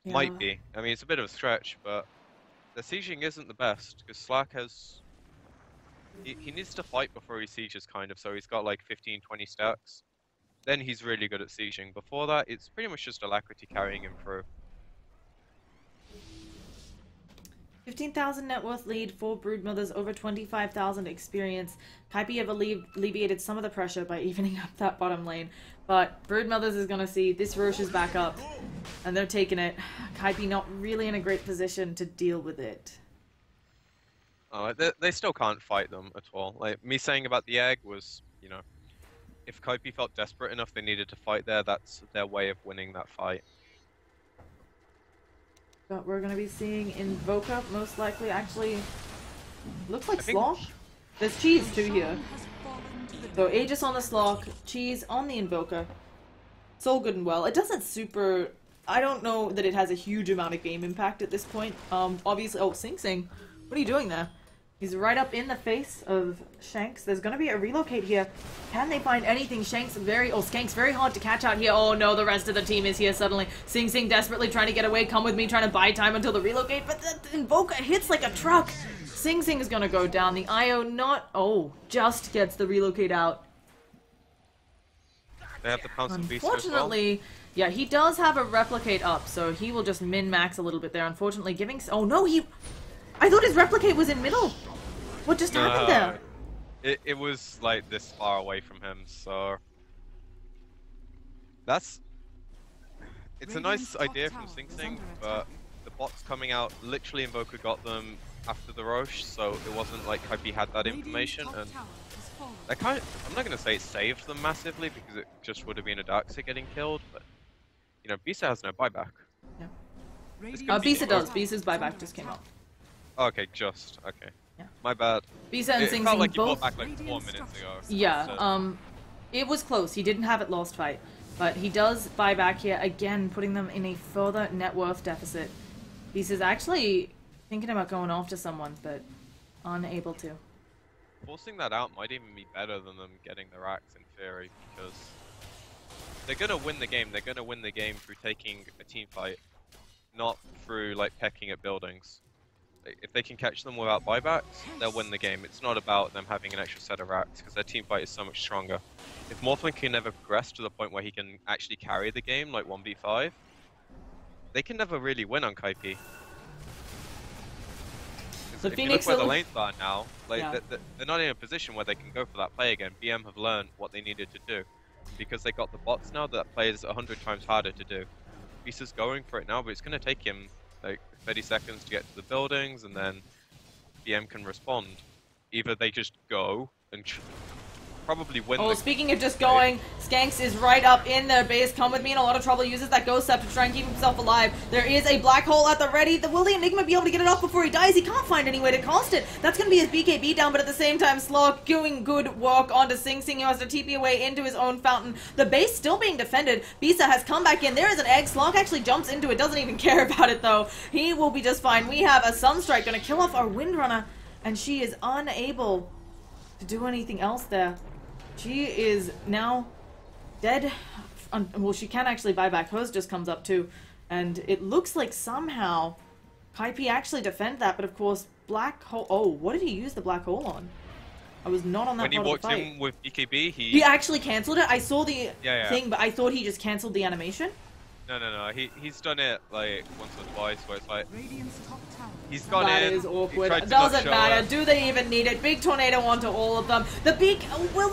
Yeah. Might be. I mean, it's a bit of a stretch, but the sieging isn't the best, because Slack has... He needs to fight before he sieges, kind of, so he's got like 15-20 stacks. Then he's really good at sieging. Before that, it's pretty much just Alacrity carrying him through. 15,000 net worth lead for Broodmothers, over 25,000 experience. Kaipi have alleviated some of the pressure by evening up that bottom lane, but Broodmothers is going to see this Roche is back up, and they're taking it. Kaipi not really in a great position to deal with it. Oh, they still can't fight them at all. Like, me saying about the egg was, you know, if Kaipi felt desperate enough they needed to fight there, that's their way of winning that fight. But we're going to be seeing Invoker, most likely, actually, looks like Slock. There's Cheese too here. So Aegis on the Slock, Cheese on the Invoker. It's all good and well. It doesn't super... I don't know that it has a huge amount of game impact at this point. Obviously... Oh, Sing Sing. What are you doing there? He's right up in the face of Shanks. There's going to be a relocate here. Can they find anything? Shank's very hard to catch out here. Oh no, the rest of the team is here suddenly. Sing Sing desperately trying to get away. Come with me, trying to buy time until the relocate. But the Invoker hits like a truck. Sing Sing is going to go down. The IO not... Oh, just gets the relocate out. They have the pounce and beast as well. Unfortunately, yeah, he does have a replicate up, so he will just min-max a little bit there. Unfortunately, giving... Oh no, I thought his replicate was in middle. What just happened there? It was like this far away from him, so that's... It's a nice idea from Sing Sing, but the bots coming out, literally Invoker got them after the Roche, so it wasn't like Kaipi had that information, and I I'm not going to say it saved them massively, because it just would have been a Darkseid getting killed, but, you know, Bisa has no buyback. Yeah. Bisa does. Bisa's buyback just came out. Okay, just. Okay. Yeah. My bad. Bisa and Sing Sing like both... back like 4 minutes ago. Yeah, it was close. He didn't have it lost fight. But he does buy back here, again, putting them in a further net worth deficit. Bisa's actually thinking about going after someone, but unable to. Forcing that out might even be better than them getting their axe in theory, because they're going to win the game. They're going to win the game through taking a team fight, not through, like, pecking at buildings. If they can catch them without buybacks, they'll win the game. It's not about them having an extra set of racks, because their team fight is so much stronger. If Morphling can never progress to the point where he can actually carry the game, like 1v5, they can never really win on Kaipi. If you look where the lanes are now, like, yeah, they're not in a position where they can go for that play again. BM have learned what they needed to do. Because they got the bots now, that play is 100 times harder to do. Bisa's going for it now, but it's going to take him like 30 seconds to get to the buildings, and then BM can respond. Either they just go and probably win. Oh, speaking of just going, Skanks is right up in their base. Come with me in a lot of trouble. Uses that ghost step to try and keep himself alive. There is a black hole at the ready. Will the Enigma be able to get it off before he dies? He can't find any way to cost it. That's going to be his BKB down, but at the same time, Slog doing good work onto Sing Sing, who has to TP away into his own fountain. The base still being defended. Bisa has come back in. There is an egg. Slog actually jumps into it. Doesn't even care about it, though. He will be just fine. We have a Sunstrike going to kill off our Windrunner, and she is unable to do anything else there. She is now dead. Well, she can actually buy back. Hers just comes up too. And it looks like somehow Kaipi actually defend that, but of course, black hole. Oh, what did he use the black hole on? I was not on that when he part of walked the fight. in with BKB, He actually cancelled it? I saw the Yeah. thing, but I thought he just cancelled the animation. No. He's done it like once or twice, where it's like Radiant's top tower. he's gone That in. is he awkward. tried to not Doesn't show matter. it. Do they even need it? Big tornado onto all of them. The beak. Will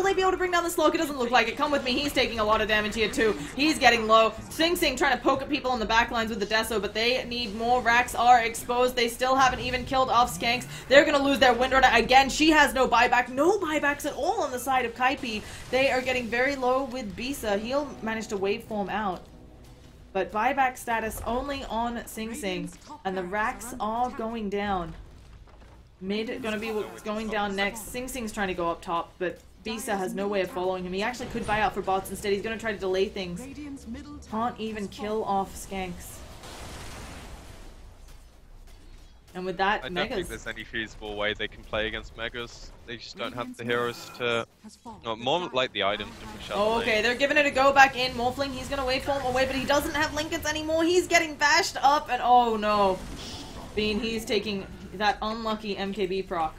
they be able to bring down the Slug? It doesn't look like it. Come with me. He's taking a lot of damage here too. He's getting low. Sing Sing trying to poke at people on the back lines with the Deso, but they need more. Racks are exposed. They still haven't even killed off Skanks. They're gonna lose their Windrunner again. She has no buyback. No buybacks at all on the side of Kaipi. They are getting very low with Bisa. He'll manage to waveform out. But buyback status only on Sing Sing, and the racks are going down. Mid gonna be what's going down next. Sing Sing's trying to go up top, but Bisa has no way of following him. He actually could buy out for bots instead. He's gonna try to delay things. Radiant's middle tower Can't even has kill fallen. off Skanks. And with that, I don't think Megas. there's any feasible way they can play against Megas. They just don't have Radiant's the middle heroes tower to. has fallen. No, more like the items to push out. Oh, the okay, lane. they're giving it a go back in. Morphling, he's gonna waveform away, but he doesn't have Lincolns anymore. He's getting bashed up, and oh no. Bean, he's taking that unlucky MKB proc.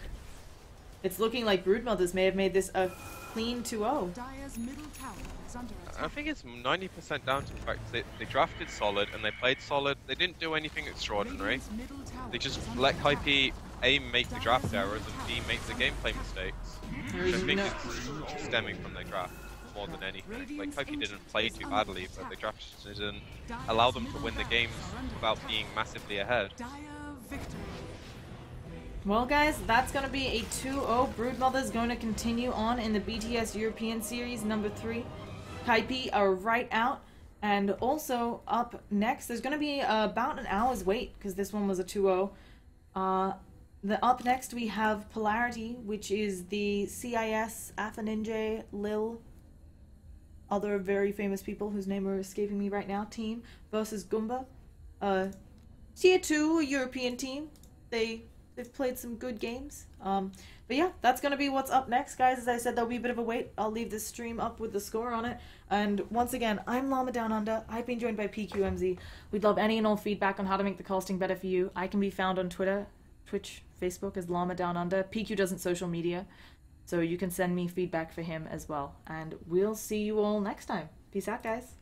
It's looking like Broodmothers may have made this a clean 2-0. Dire's middle tower is under attack. I think it's 90% down to the fact they drafted solid and they played solid. They didn't do anything extraordinary. Radiant's middle tower They just is under let attack. Kaipi A make the draft errors and B make the gameplay mistakes. I think it's stemming from their draft more than anything. Like Kaipi didn't play too badly, but the draft just didn't allow them to win the games without being massively ahead. Dire victory. Well, guys, that's going to be a 2-0. Broodmother's going to continue on in the BTS European Series number 3. Kaipi are right out. And also, up next, there's going to be about an hour's wait, because this one was a 2-0. Up next, we have Polarity, which is the CIS, Athaninja, Lil, other very famous people whose name are escaping me right now, team, versus Goomba. Tier 2 European team. They've played some good games. But yeah, that's going to be what's up next, guys. As I said, there'll be a bit of a wait. I'll leave this stream up with the score on it. And once again, I'm Llama Down Under. I've been joined by PqMz. We'd love any and all feedback on how to make the casting better for you. I can be found on Twitter, Twitch, Facebook as Llama Down Under. PQ doesn't social media, so you can send me feedback for him as well. And we'll see you all next time. Peace out, guys.